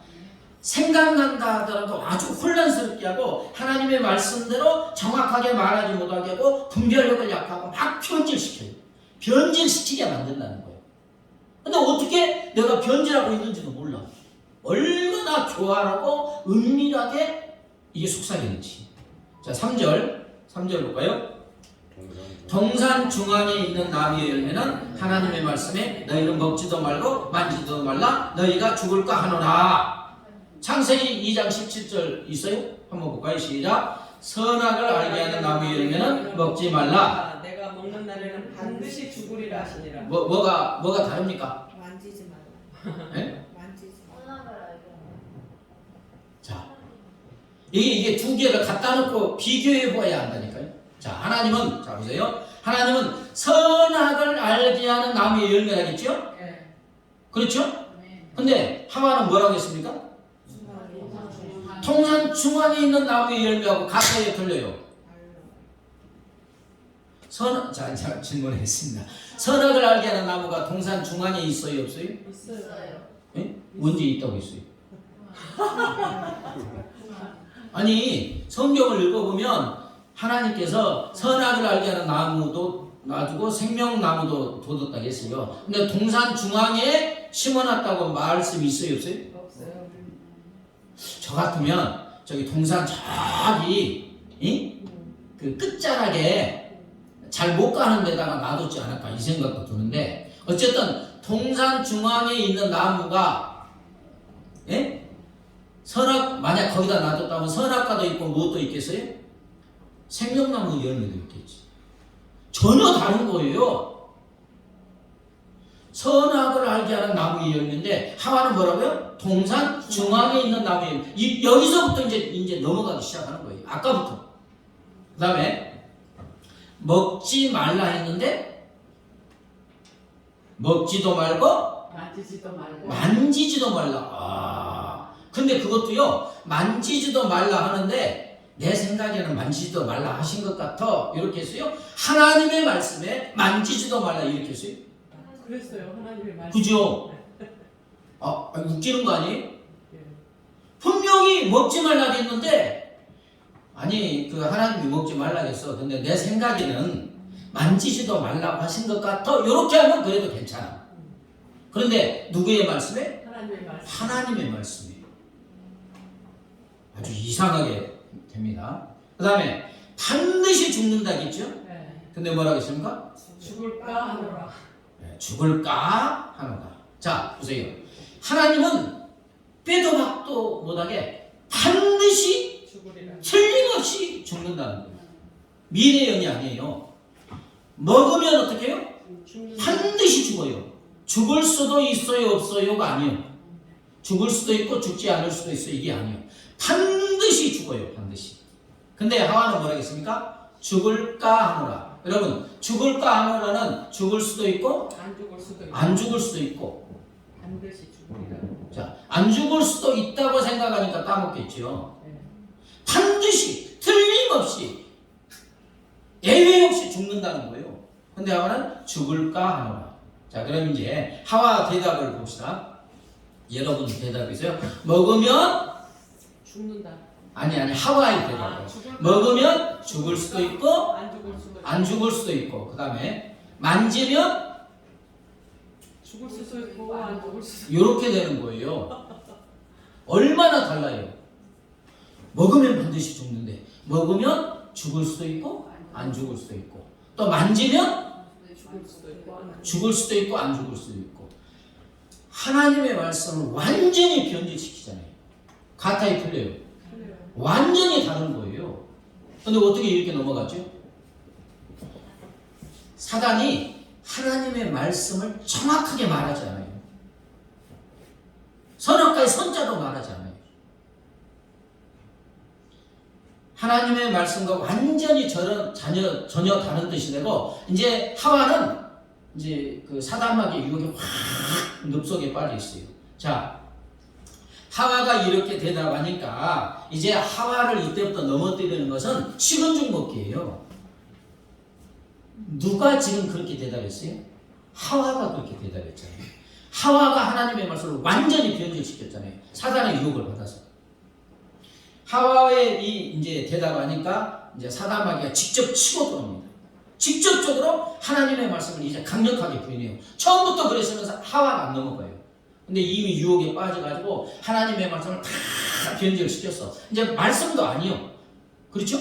생각난다 하더라도 아주 혼란스럽게 하고 하나님의 말씀대로 정확하게 말하지 못하게 하고 분별력을 약하고 막 변질시켜요. 변질시키게 만든다는 거예요. 근데 어떻게 내가 변질하고 있는지도 몰라. 얼마나 교활하고 은밀하게 이게 속삭이는지. 자, 3절 볼까요? 동산 중앙에 있는 나무의 열매는 하나님의 말씀에 너희는 먹지도 말고 만지도 말라 너희가 죽을까 하노라. 창세기 2장 17절 있어요? 한번 볼까요? 시작. 선악을 알게 하는 나무의 열매는 먹지 말라. 내가 먹는 날에는 반드시 죽으리라 하시니라. 뭐가 다릅니까? 만지지 말라. 네? 만지지 자, 이게 두 개를 갖다 놓고 비교해 보아야 한다니까요. 자, 하나님은, 자, 보세요. 하나님은 선악을 알게 하는 나무의 열매라겠죠? 네. 그렇죠? 근데 하와는 뭐라고 했습니까? 동산 중앙에 있는 나무의 열매하고 가까이에 들려요. 자, 질문했습니다. 선악을 알게 하는 나무가 동산 중앙에 있어요, 없어요? 있어요. 예? 언제 있다고 했어요? 아니, 성경을 읽어보면 하나님께서 선악을 알게 하는 나무도 놔두고 생명나무도 둬뒀다고 했어요. 근데 동산 중앙에 심어놨다고 말씀이 있어요, 없어요? 없어요. 저 같으면 저기 동산 저기 그 끝자락에 잘 못 가는 데다가 놔뒀지 않을까 이 생각도 드는데, 어쨌든 동산 중앙에 있는 나무가 선악, 만약 거기다 놔뒀다면 선악과도 있고 무엇도 있겠어요? 생명나무 열매도 있겠지. 전혀 다른 거예요. 선악을 알게 하는 나무의 열매인데 하와는 뭐라고요? 동산 중앙에 있는 나무의 열매. 여기서부터 이제 넘어가기 시작하는 거예요. 아까부터. 그 다음에 먹지 말라 했는데 먹지도 말고 만지지도 말고. 만지지도 말라. 근데 그것도요, 만지지도 말라 하는데 내 생각에는 만지지도 말라 하신 것 같아 이렇게 했어요. 하나님의 말씀에 만지지도 말라 이렇게 했어요. 그랬어요. 하나님의 말씀. 그죠? 웃기는 거 아니에요? 예. 분명히 먹지 말라 했는데, 아니 그 하나님이 먹지 말라 했어. 근데 내 생각에는 만지지도 말라고 하신 것 같아 이렇게 하면 그래도 괜찮아. 그런데 누구의 말씀에? 하나님의 말씀. 하나님의 말씀에 아주 이상하게 됩니다. 그 다음에 반드시 죽는다겠죠? 네. 근데 뭐라고 했습니까? 죽을까 하노라. 죽을까 하노라. 자, 보세요. 하나님은 빼도 박도 못하게 반드시 죽으리라. 틀림없이 죽는다는 거예요. 미래연이 아니에요. 먹으면 어떻게 해요? 반드시 죽어요. 죽을 수도 있어요, 없어요가 아니에요. 죽을 수도 있고 죽지 않을 수도 있어요. 이게 아니에요. 반드시 죽어요. 반드시. 근데 하와는 뭐라 했습니까? 죽을까 하노라. 여러분, 죽을까 하노라는 죽을 수도 있고 안 죽을 수도 있고. 안 죽을 수도 있고, 반드시 죽으리라. 자, 안 죽을 수도 있다고 생각하니까 까먹겠죠. 네. 반드시 틀림없이 예외 없이 죽는다는 거예요. 근데 하와는 죽을까 하노라. 자, 그럼 이제 하와 대답을 봅시다. 여러분 대답이세요. 먹으면 죽는다. 아니 하와의 대답이에요. 죽을 먹으면 죽을 수도 있고 안 죽을 수도 있고. 안 죽을 수도 있고, 그 다음에 만지면 죽을 수도 있고 안 죽을 수도 이렇게 되는 거예요. 얼마나 달라요. 먹으면 반드시 죽는데 먹으면 죽을 수도 있고 안 죽을 수도 있고, 또 만지면 죽을 수도 있고 안 죽을 수도 있고 안 죽을 수도 있고. 하나님의 말씀을 완전히 변질시키잖아요. 가타이 틀려요. 죽을 완전히 다른 거예요. 근데 어떻게 이렇게 넘어갔죠? 사단이 하나님의 말씀을 정확하게 말하지 않아요. 선악과의 선자도 말하지 않아요. 하나님의 말씀과 완전히 전혀 다른 뜻이 되고, 이제 하와는 이제 그 사단마귀의 유혹에 확 늪속에 빠져 있어요. 자, 하와가 이렇게 대답하니까 이제 하와를 이때부터 넘어뜨리는 것은 식은죽 먹기예요. 누가 지금 그렇게 대답했어요? 하와가 그렇게 대답했잖아요. 하와가 하나님의 말씀을 완전히 변질시켰잖아요. 사단의 유혹을 받아서. 하와의 이 이제 대답하니까 이제 사단마귀가 직접 치고 들어옵니다. 직접적으로 하나님의 말씀을 이제 강력하게 부인해요. 처음부터 그랬으면서 하와가 안 넘어가요. 근데 이미 유혹에 빠져가지고 하나님의 말씀을 다 변질시켰어. 이제 말씀도 아니요. 그렇죠?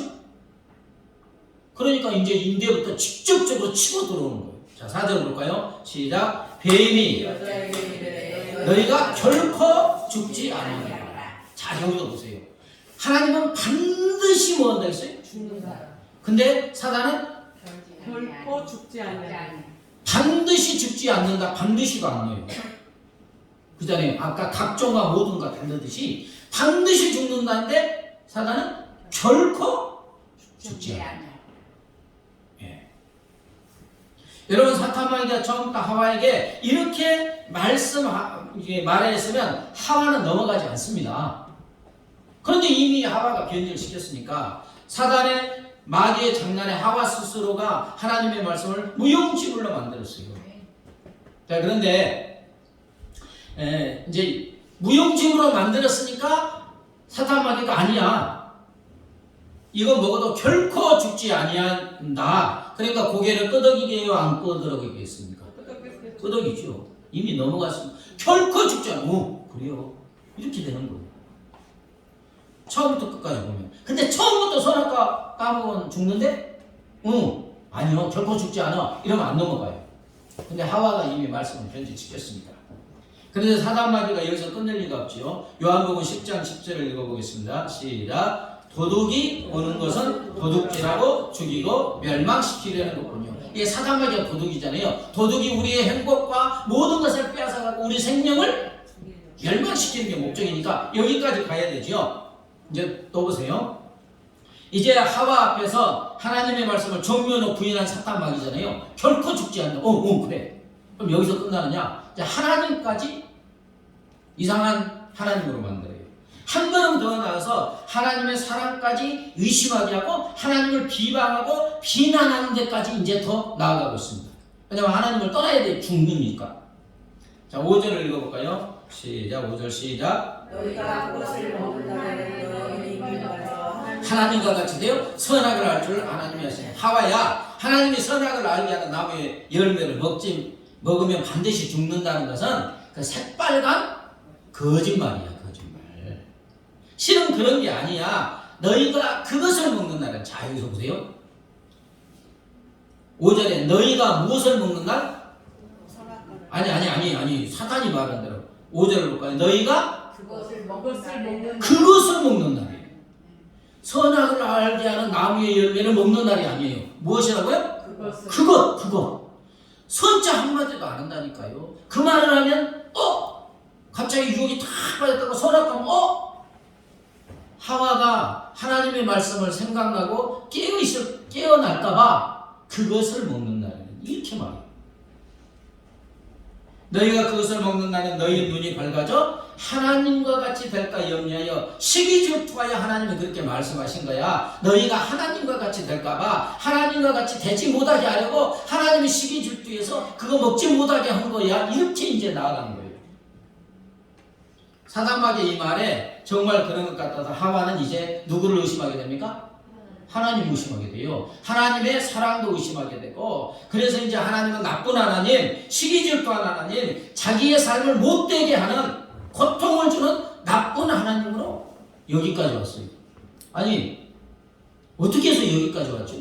그러니까 이제 인대부터 직접적으로 치고 들어오는 거예요. 자, 4절 볼까요? 시작. 뱀이 너희가 결코 죽지 아니하리라. 자, 여기서 보세요. 하나님은 반드시 뭐 한다 했어요? 죽는다. 근데 사단은 결코 죽지 않냐. 반드시 죽지 않는다. 반드시가 아니에요. 그 전에 아까 각종과 모든 것 다르듯이 반드시 죽는다는데 사단은 결코 죽지 않아요. 예. 여러분, 사탄마귀가 처음부터 하와에게 이렇게 말했으면 하와는 넘어가지 않습니다. 그런데 이미 하와가 변절시켰으니까 사단의 마귀의 장난에 하와 스스로가 하나님의 말씀을 무용지물로 만들었어요. 자, 그런데 이제 무용지물로 만들었으니까 사탄 마귀가 아니야. 이거 먹어도 결코 죽지 아니한다. 그러니까 고개를 끄덕이게 해요, 안 끄덕이겠습니까? 끄덕이죠. 이미 넘어갔으면 결코 죽지 않아. 그래요. 이렇게 되는 거예요. 처음부터 끝까지 보면. 근데 처음부터 선악과 까먹으면 죽는데? 아니요. 결코 죽지 않아. 이러면 안 넘어가요. 근데 하와가 이미 말씀을 변질시켰습니다. 그런데 사단마귀가 여기서 끝낼 리가 없지요. 요한복음 10장 10절을 읽어보겠습니다. 시작. 도둑이 오는 것은 도둑질하고 죽이고 멸망시키려는 것군요. 이게 사단마귀가 도둑이잖아요. 도둑이 우리의 행복과 모든 것을 빼앗아가고 우리 생명을 멸망시키는 게 목적이니까 여기까지 가야 되죠. 이제 또 보세요. 이제 하와 앞에서 하나님의 말씀을 정면으로 부인한 사탄마귀잖아요. 결코 죽지 않는. 그래. 그럼 여기서 끝나느냐? 이제 하나님까지 이상한 하나님으로 만들어요. 한 걸음 더 나아서 하나님의 사랑까지 의심하게 하고 하나님을 비방하고 비난하는 데까지 이제 더 나아가고 있습니다. 왜냐하면 하나님을 떠나야 돼. 죽으니까. 자, 5절을 읽어볼까요? 시작. 5절 시작. 너희가 그것을 먹는다면 하나님과 같이 되어 선악을 알 줄 하나님이 하시네. 하와야, 하나님이 선악을 알게 하는 나무의 열매를 먹으면 반드시 죽는다는 것은 그 새빨간 거짓말이야. 거짓말. 실은 그런 게 아니야. 너희가 그것을 먹는 날은, 자, 여기서 보세요. 5절에 너희가 무엇을 먹는 날? 아니. 사탄이 말한 대로 5절을 볼까요? 너희가 그것을 먹는 날이에요. 선악을 알게 하는 나무의 열매를 먹는 날이 아니에요. 무엇이라고요? 그것. 선자 한마디도 안 한다니까요. 그 말을 하면 갑자기 유혹이 탁 빠졌다고 선악하면 하와가 하나님의 말씀을 생각나고 깨어날까봐 그것을 먹는 날에는 이렇게 말해요. 너희가 그것을 먹는 날은 너희 눈이 밝아져 하나님과 같이 될까 염려하여 시기질투하여 하나님이 그렇게 말씀하신 거야. 너희가 하나님과 같이 될까봐 하나님과 같이 되지 못하게 하려고 하나님이 시기질투해서 그거 먹지 못하게 한 거야. 이렇게 이제 나아가는 거예요. 사단마귀의 이 말에 정말 그런 것 같아서 하와는 이제 누구를 의심하게 됩니까? 하나님 의심하게 돼요. 하나님의 사랑도 의심하게 되고, 그래서 이제 하나님은 나쁜 하나님, 시기질투한 하나님, 자기의 삶을 못되게 하는, 고통을 주는 나쁜 하나님으로 여기까지 왔어요. 아니, 어떻게 해서 여기까지 왔죠?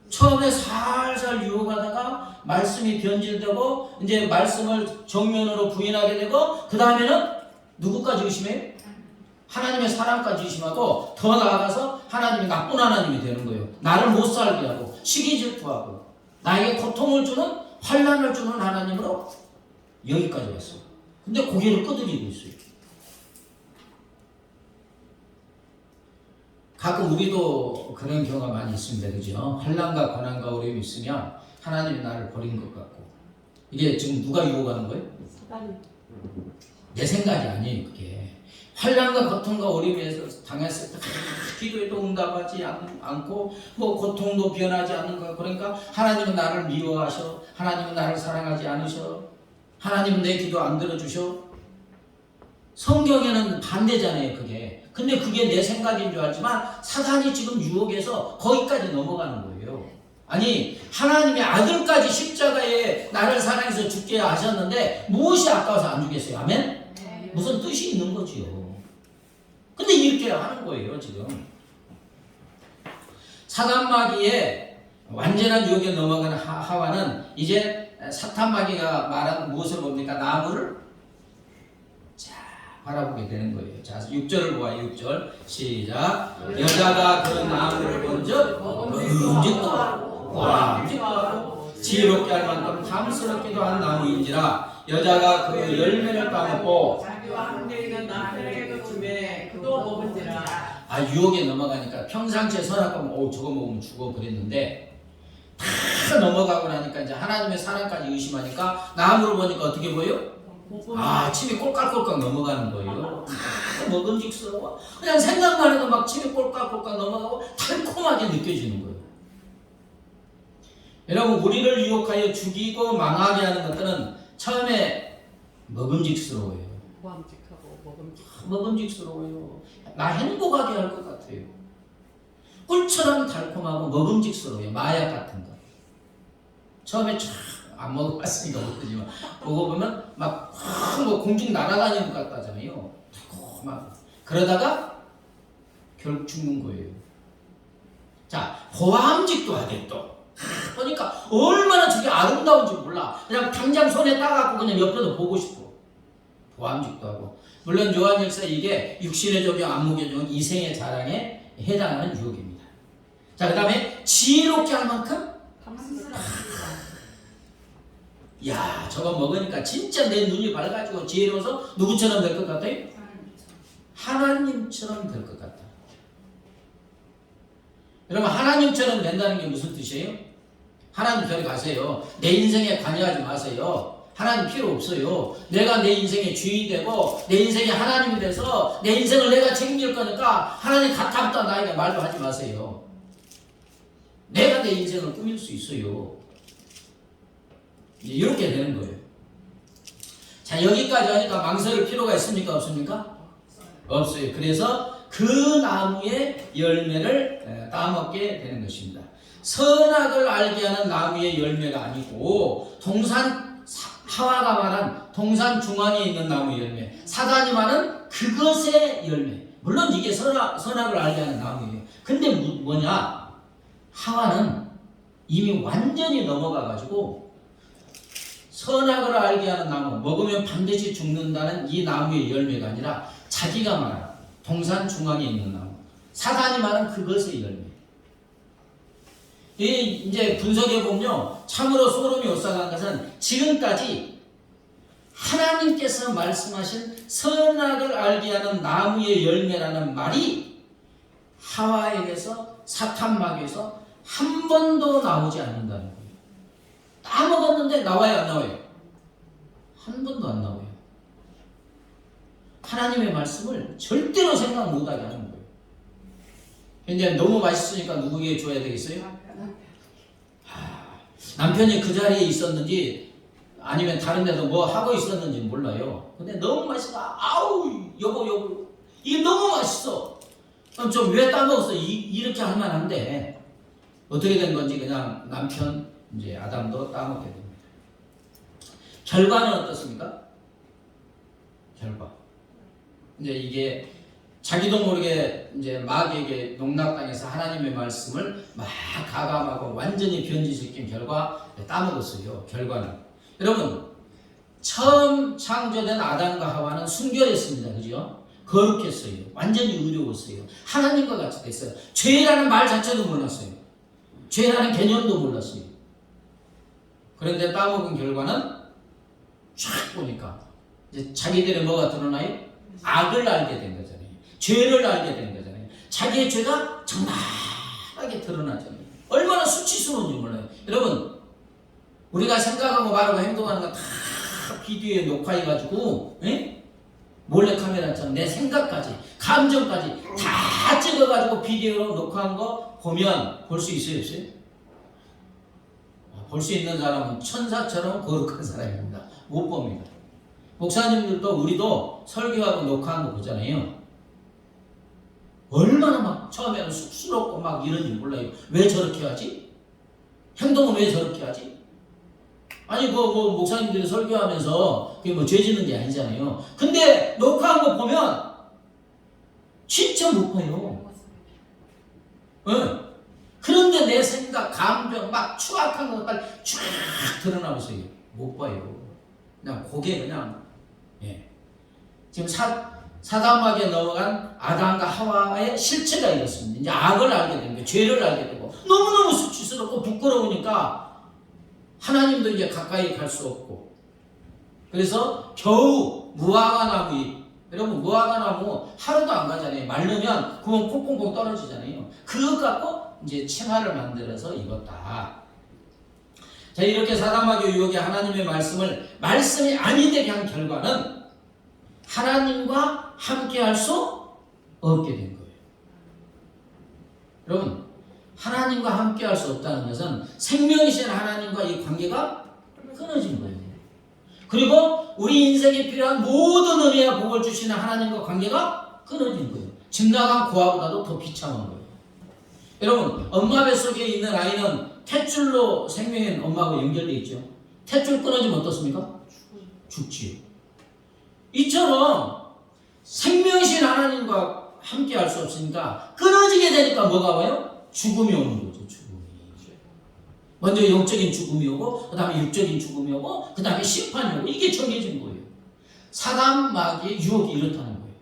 처음에 살살 유혹하다가 말씀이 변질되고 이제 말씀을 정면으로 부인하게 되고, 그 다음에는 누구까지 의심해요? 하나님의 사랑까지 의심하고, 더 나아가서 하나님이 나쁜 하나님이 되는 거예요. 나를 못 살게 하고 시기질투하고 나에게 고통을 주는, 환난을 주는 하나님으로 여기까지 왔어. 근데 고개를 끄덕이고 있어요. 가끔 우리도 그런 경우가 많이 있습니다. 그죠? 환난과 고난과 어려움이 있으면 하나님이 나를 버린 것 같고, 이게 지금 누가 유혹하는 거예요? 내 생각이 아니에요. 그게 환난과 고통과 어려움에서 당했을 때 기도에도 응답하지 않고 뭐 고통도 변하지 않는 거. 그러니까 하나님은 나를 미워하셔, 하나님은 나를 사랑하지 않으셔, 하나님은 내 기도 안 들어주셔. 성경에는 반대잖아요. 그게. 근데 그게 내 생각인 줄 알지만 사단이 지금 유혹해서 거기까지 넘어가는 거예요. 아니, 하나님의 아들까지 십자가에 나를 사랑해서 죽게 하셨는데 무엇이 아까워서 안 주겠어요? 아멘? 무슨 뜻이 있는 거지요. 근데 이렇게 하는 거예요, 지금. 사단마귀의 완전한 유혹에 넘어가는 하와는 이제 사탄마귀가 말한 무엇을 봅니까? 나무를 자 바라보게 되는 거예요. 자 6절을 보아요. 6절 시작. 여자가 그 나무를 본즉 음직도 하고 지혜롭게 할 만큼 탐스럽기도 한 나무인지라 여자가 그 열매를 따먹고 자기와 함께 있는 남편에게도 주매 그도 먹은지라. 유혹에 넘어가니까 평상시에 선악과면 저거 먹으면 죽어 그랬는데 다 넘어가고 나니까 이제 하나님의 사랑까지 의심하니까 나무를 보니까 어떻게 보여? 침이 꼴깍꼴깍 넘어가는 거예요. 먹음직스러워. 그냥 생각만 해도 막 침이 꼴깍꼴깍 넘어가고 달콤하게 느껴지는 거예요. 여러분 우리를 유혹하여 죽이고 망하게 하는 것들은 처음에 먹음직스러워요. 먹음직스러워요. 나 행복하게 할 것 같아요. 꿀처럼 달콤하고 먹음직스러워요. 마약 같은 거. 처음에 안 먹어봤으니까 모르지만 보고 보면 막 공중 날아다니는 것 같다잖아요. 달콤하고. 그러다가 결국 죽는 거예요. 자, 보암직도 하게 또. 보니까 얼마나 저게 아름다운지 몰라. 그냥 당장 손에 따갖고 그냥 옆에도 보고 싶어. 보암직도 하고. 물론 요한일서 이게 육신의 조경, 안목의 조경, 이생의 자랑에 해당하는 유혹입니다. 자, 그 다음에 지혜롭게 할 만큼 야, 저거 먹으니까 진짜 내 눈이 밝아지고 지혜로워서 누구처럼 될 것 같아요? 하나님처럼 될 것 같다. 여러분 하나님처럼 된다는 게 무슨 뜻이에요? 하나님 저리 가세요. 내 인생에 관여하지 마세요. 하나님 필요 없어요. 내가 내 인생의 주인이 되고 내 인생이 하나님이 돼서 내 인생을 내가 책임질 거니까 하나님 가타부터 나에게 말도 하지 마세요. 내가 내 인생을 꾸밀 수 있어요. 이렇게 되는 거예요. 자, 여기까지 하니까 망설일 필요가 있습니까? 없습니까? 없어요. 그래서 그 나무의 열매를 따먹게 되는 것입니다. 선악을 알게 하는 나무의 열매가 아니고 하와가 말한 동산 중앙에 있는 나무의 열매, 사단이 말한 그것의 열매. 물론 이게 선악을 알게 하는 나무예요. 근데 뭐냐? 하와는 이미 완전히 넘어가가지고 선악을 알게 하는 나무, 먹으면 반드시 죽는다는 이 나무의 열매가 아니라 자기가 말한 동산 중앙에 있는 나무, 사단이 말한 그것의 열매. 이제 분석해 보면요, 참으로 소름이 돋아가는 것은 지금까지 하나님께서 말씀하신 선악을 알게 하는 나무의 열매라는 말이 하와에게서 사탄마귀에서 한 번도 나오지 않는다는 거예요. 다 먹었는데 나와요, 안 나와요? 한 번도 안 나와요. 하나님의 말씀을 절대로 생각 못하게 하는 거예요. 근데 너무 맛있으니까 누구에게 줘야 되겠어요? 남편이 그 자리에 있었는지 아니면 다른 데서 뭐 하고 있었는지 몰라요. 근데 너무 맛있어. 아우 여보 이게 너무 맛있어. 그럼 좀 왜 따먹었어? 이렇게 하면 안 돼. 어떻게 된 건지 그냥 남편 이제 아담도 따먹게 됩니다. 결과는 어떻습니까? 결과. 이제 이게 자기도 모르게 이제 마귀에게 농락당해서 하나님의 말씀을 막 가감하고 완전히 변질시킨 결과 따먹었어요. 결과는. 여러분, 처음 창조된 아담과 하와는 순결했습니다. 그죠? 거룩했어요. 완전히 의로웠어요. 하나님과 같이 됐어요. 죄라는 말 자체도 몰랐어요. 죄라는 개념도 몰랐어요. 그런데 따먹은 결과는 쫙 보니까 이제 자기들의 뭐가 드러나요? 악을 알게 된 거잖아요. 죄를 알게 된 거잖아요. 자기의 죄가 정말하게 드러나잖아요. 얼마나 수치스러운지 몰라요. 여러분, 우리가 생각하고 말하고 행동하는 거 다 비디오에 녹화해가지고 몰래카메라처럼 내 생각까지 감정까지 다 찍어가지고 비디오로 녹화한 거 보면 볼 수 있어요? 없어요? 볼 수 있는 사람은 천사처럼 거룩한 사람입니다. 못 봅니다. 목사님들도 우리도 설교하고 녹화한 거 보잖아요. 얼마나 막 처음에는 쑥스럽고 막 이런지 몰라요. 왜 저렇게 하지? 행동은 왜 저렇게 하지? 아니 뭐 목사님들이 설교하면서 그게 뭐 죄 짓는 게 아니잖아요. 근데 녹화한 거 보면 진짜 못 봐요. 네. 그런데 내 생각, 감정, 막 추악한 것까지 쫙 드러나 보세요. 못 봐요. 그냥 고개 그냥, 예. 지금 사단막에 넘어간 아담과 하와의 실체가 이렇습니다. 이제 악을 알게 된 거예요. 죄를 알게 되고 너무너무 수치스럽고 부끄러우니까 하나님도 이제 가까이 갈 수 없고, 그래서 겨우 무화과 나무, 여러분 무화과 나무 하루도 안 가잖아요. 말르면 구멍 콩콩콩 떨어지잖아요. 그것 갖고 이제 침화를 만들어서 입었다. 자, 이렇게 사단마귀 유혹이 하나님의 말씀이 아니 되게 한 결과는 하나님과 함께 할 수 없게 된 거예요. 여러분, 하나님과 함께 할 수 없다는 것은 생명이신 하나님과 이 관계가 끊어진 거예요. 그리고 우리 인생에 필요한 모든 은혜와 복을 주시는 하나님과 관계가 끊어진 거예요. 집 나간 고아보다도 더 비참한 거예요. 여러분, 엄마 뱃속에 있는 아이는 탯줄로 생명인 엄마하고 연결되어 있죠. 탯줄 끊어지면 어떻습니까? 죽지요. 이처럼 생명이신 하나님과 함께 할 수 없으니까 끊어지게 되니까 뭐가 와요? 죽음이 오는 거죠. 죽음이. 먼저 영적인 죽음이 오고, 그 다음에 육적인 죽음이 오고, 그 다음에 심판이 오고, 이게 정해진 거예요. 사단 마귀의 유혹이 이렇다는 거예요.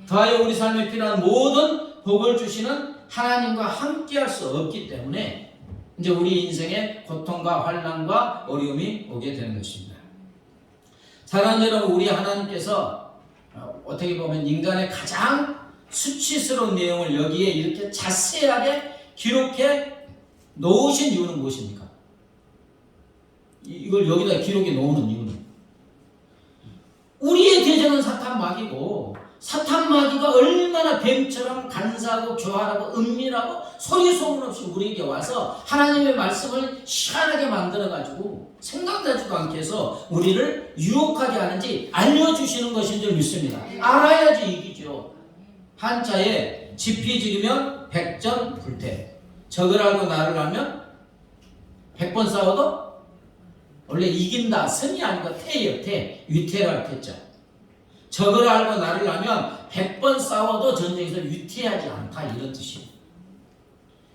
더하여 우리 삶에 필요한 모든 복을 주시는 하나님과 함께 할 수 없기 때문에 이제 우리 인생에 고통과 환난과 어려움이 오게 되는 것입니다. 사랑하는 여러분, 우리 하나님께서 어떻게 보면 인간의 가장 수치스러운 내용을 여기에 이렇게 자세하게 기록해 놓으신 이유는 무엇입니까? 이걸 여기다 기록해 놓는 이유는 우리의 대적은 사탄 마귀고, 사탄 마귀가 얼마나 뱀처럼 간사하고 교활하고 은밀하고 소리 소문 없이 우리에게 와서 하나님의 말씀을 시원하게 만들어가지고 생각나지도 않게 해서 우리를 유혹하게 하는지 알려주시는 것인 줄 믿습니다. 알아야지 이기죠. 한자에 지피지기면 백전불태. 적을 알고 나를 알면 100번 싸워도 원래 이긴다, 승이 아니고 태예요. 태, 위태할 태자. 적을 알고 나를 알면 100번 싸워도 전쟁에서 위태하지 않다, 이런 뜻이에요.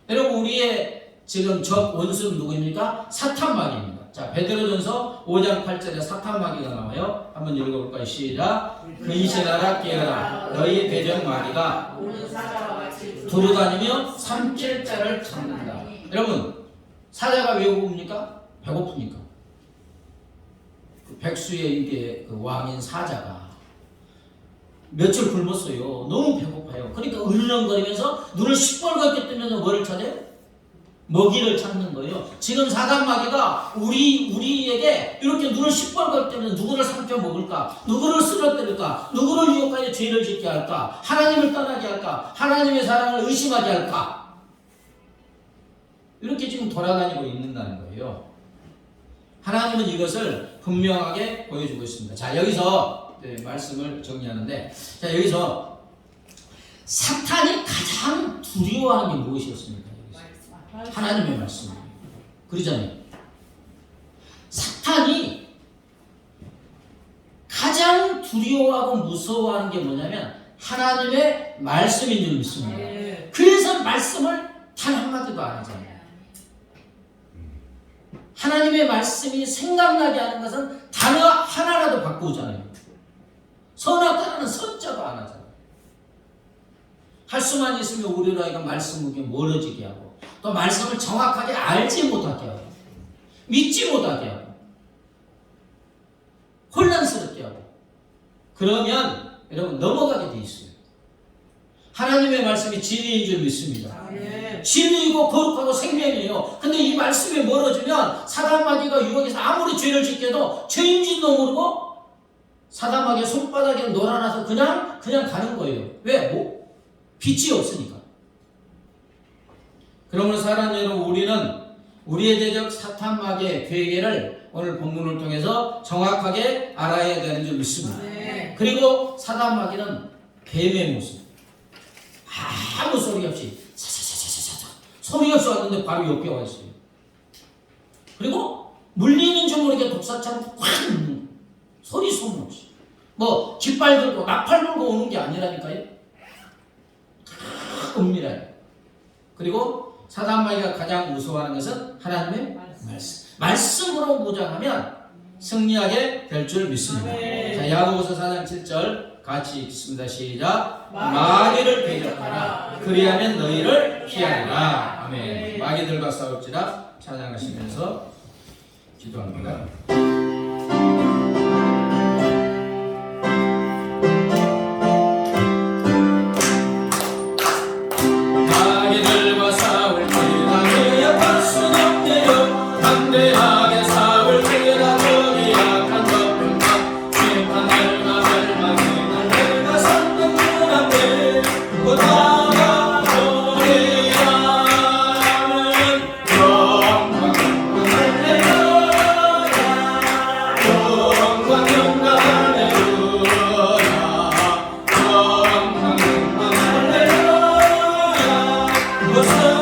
여러분, 우리의 지금 적 원수는 누구입니까? 사탄마귀입니다. 자, 베드로전서 5장 8절에 사탄마귀가 나와요. 한번 읽어볼까요? 시작. 근신하라 깨어라. 너희 대적 마귀가 두루다니며 삼킬 자를 찾는다. 여러분, 사자가 왜 고픕니까? 배고프니까. 그 백수의 이게 그 왕인 사자가 며칠 굶었어요. 너무 배고파요. 그러니까 으르렁거리면서 눈을 시뻘겋게 뜨면서 뭐를 찾아요? 먹이를 찾는 거예요. 지금 사단마귀가 우리에게 이렇게 눈을 시뻘겋게 뜨면서 누구를 삼켜 먹을까? 누구를 쓰러뜨릴까? 누구를 유혹하여 죄를 짓게 할까? 하나님을 떠나게 할까? 하나님의 사랑을 의심하게 할까? 이렇게 지금 돌아다니고 있는다는 거예요. 하나님은 이것을 분명하게 보여주고 있습니다. 자, 여기서 말씀을 정리하는데, 자, 여기서 사탄이 가장 두려워하는 게 무엇이었습니까? 여기서? 하나님의 말씀이에요. 그러잖아요. 사탄이 가장 두려워하고 무서워하는 게 뭐냐면 하나님의 말씀인 줄 믿습니다. 그래서 말씀을 단 한마디도 안 하잖아요. 하나님의 말씀이 생각나게 하는 것은 단어 하나라도 바꾸잖아요. 선악과는 선자도 안 하잖아요. 할 수만 있으면 우리로 하여금 말씀 무게 멀어지게 하고, 또 말씀을 정확하게 알지 못하게 하고, 믿지 못하게 하고, 혼란스럽게 하고, 그러면 여러분 넘어가게 돼 있어요. 하나님의 말씀이 진리인 줄 믿습니다. 진리이고 거룩하고 생명이에요. 근데 이 말씀에 멀어지면 사단마귀가 유혹해서 아무리 죄를 짓게도 죄인지도 모르고 사단마귀의 손바닥에 놀아나서 그냥 가는 거예요. 왜? 뭐? 빛이 없으니까. 그러므로 사랑하는 여러분, 우리는 우리의 대적 사탄마귀의 괴계를 오늘 본문을 통해서 정확하게 알아야 되는 줄 믿습니다. 그리고 사단마귀는 뱀의 모습. 아무 소리 없이 사사사사사사 소리 없이 왔는데 바로 옆에 와 있어요. 그리고 물리는 줄 모르게 독사처럼 확 소리 소문 없이, 뭐 깃발 들고 나팔 들고 오는 게 아니라니까요. 은밀하게. 그리고 사단 마귀가 가장 무서워하는 것은 하나님의 말씀. 말씀으로 무장하면 승리하게 될 줄 믿습니다. 자, 야고보서 4장 7절 같이 읽습니다. 시작. 마귀를 대적하라. 그리하면 너희를 피하리라. 아멘. 마귀들과 싸울지라 찬양하시면서 기도합니다. 마귀들과 싸울지라 위협할 수 없네요. 담대하게 싸울지라 저기 약한 것들과 심판들과 멸망에는 내가 선는 문 앞에 곧 나가버리라는 영광 할렐루야 영광 할렐루야 영광 할렐루야 무슨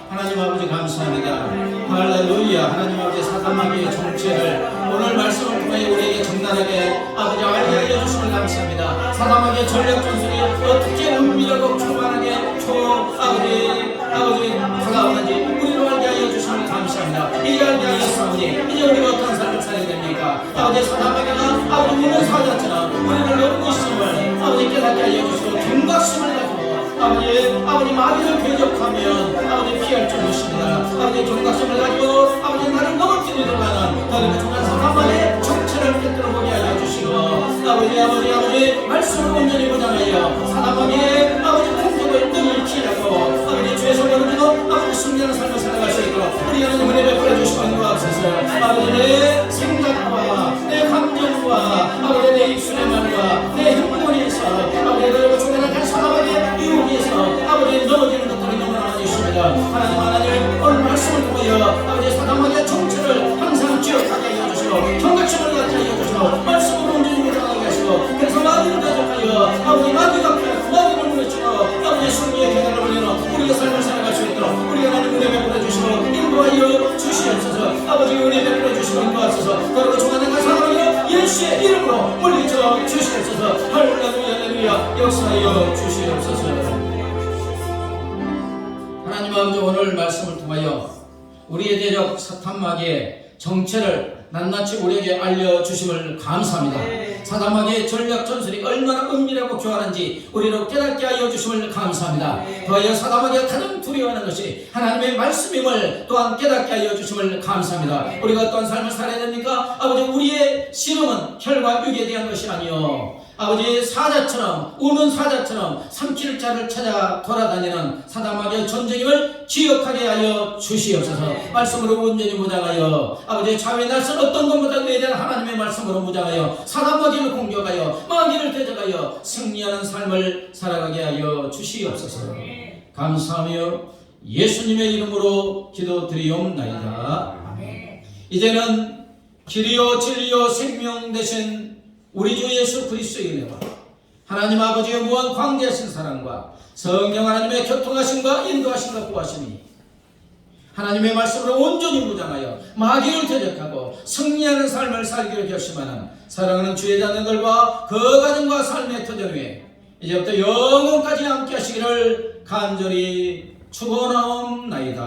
하나님 아버지 감사합니다. 할렐루야. 하나님 아버지 사단 마귀의 정체를 오늘 말씀을 통해 우리에게 적나라하게 아버지 알게 알려주심을 감사합니다. 사단 마귀의 전략 전술이 어떻게 은밀하고 초만하게 아버지 다가오는지 우리로 알게 하여 주심을 감사합니다. 이제 알게 하였사오니 이제 우리가 어떤 삶을 살게 됩니까? 아버지 사단 마귀가 아버지 무는 사자처럼 우리를 넘고 있음을 아버지 깨닫게 하여 주시고 경각심을 가지고 아버지 마귀를 대적하면 아버지 피할 줄 믿습니다. 아버지 경각심을 가지고 아버지 나를 넘어뜨리는 동안은 너희가 정말 사단마귀의 정체를 깨뜨려 보게 하여 주시고 아버지 말씀을 온전히 무장하여 사단마귀의 아버지 공격을 끈을 치려고 아버지 죄에서 멀어지고 아버지 승리하는 삶을 살아갈 수 있도록 우리 하나님 은혜 베풀어 주시고 인도하옵소서. 아버지 내 생각과 내 감정과 아버지 내 입술의 말과 내 행동에서 아버지 너희가 중간에 사단마귀의 유혹에서 아버지 넘어지는 것들이 너무나 많이 있습니다. 하나님 오늘 말씀을 통하여 아버지 사단마귀의 정체를 항상 기억하게 하여 주시고 경각심을 갖게 하여 주시고 말씀으로 온전히 무장하게 하시고 그래서 마귀를 대적하여 아버지 마귀가 마귀를 물리치고 아버지 승리의 계단을 올리는 우리의 삶을 살아갈 수 있도록 우리 하나님 은혜 베풀어 주시고 인도하여 주시옵소서. 아버지 은혜 베풀어 주시고 인도하소서. 그리고 중간에 사단마귀 예수의 이름으로 물리쳐 주시옵소서. 할렐루야 역사하여 주시옵소서. 하나님 아버지 오늘 말씀을 통하여 우리의 대적 사탄마귀의 정체를 낱낱이 우리에게 알려주심을 감사합니다. 사단마귀의 전략 전술이 얼마나 은밀하고 교활한지 우리로 깨닫게 하여 주심을 감사합니다. 더하여 사단마귀가 가장 두려워하는 것이 하나님의 말씀임을 또한 깨닫게 하여 주심을 감사합니다. 우리가 어떤 삶을 살아야 됩니까? 아버지 우리의 씨름은 혈과 육에 대한 것이 아니요 아버지 사자처럼 우는 사자처럼 삼킬 자를 찾아 돌아다니는 사단마귀의 전쟁임을 기억하게 하여 주시옵소서. 말씀으로 온전히 무장하여 아버지 자외 날선 어떤 것보다 내대한 하나님의 말씀으로 무장하여 사단마귀를 공격하여 마귀를 대적하여 승리하는 삶을 살아가게 하여 주시옵소서. 감사하며 예수님의 이름으로 기도드리옵나이다. 이제는 길이요 진리요 생명 되신 우리 주 예수 그리스도의 은혜와 하나님 아버지의 무한 광대하신 사랑과 성령 하나님의 교통하심과 인도하심과 구하심이 하나님의 말씀으로 온전히 무장하여 마귀를 대적하고 승리하는 삶을 살기로 결심하는 사랑하는 주의 자녀들과 그 가정과 삶의 터전 위에 이제부터 영원까지 함께 하시기를 간절히 축원하옵나이다.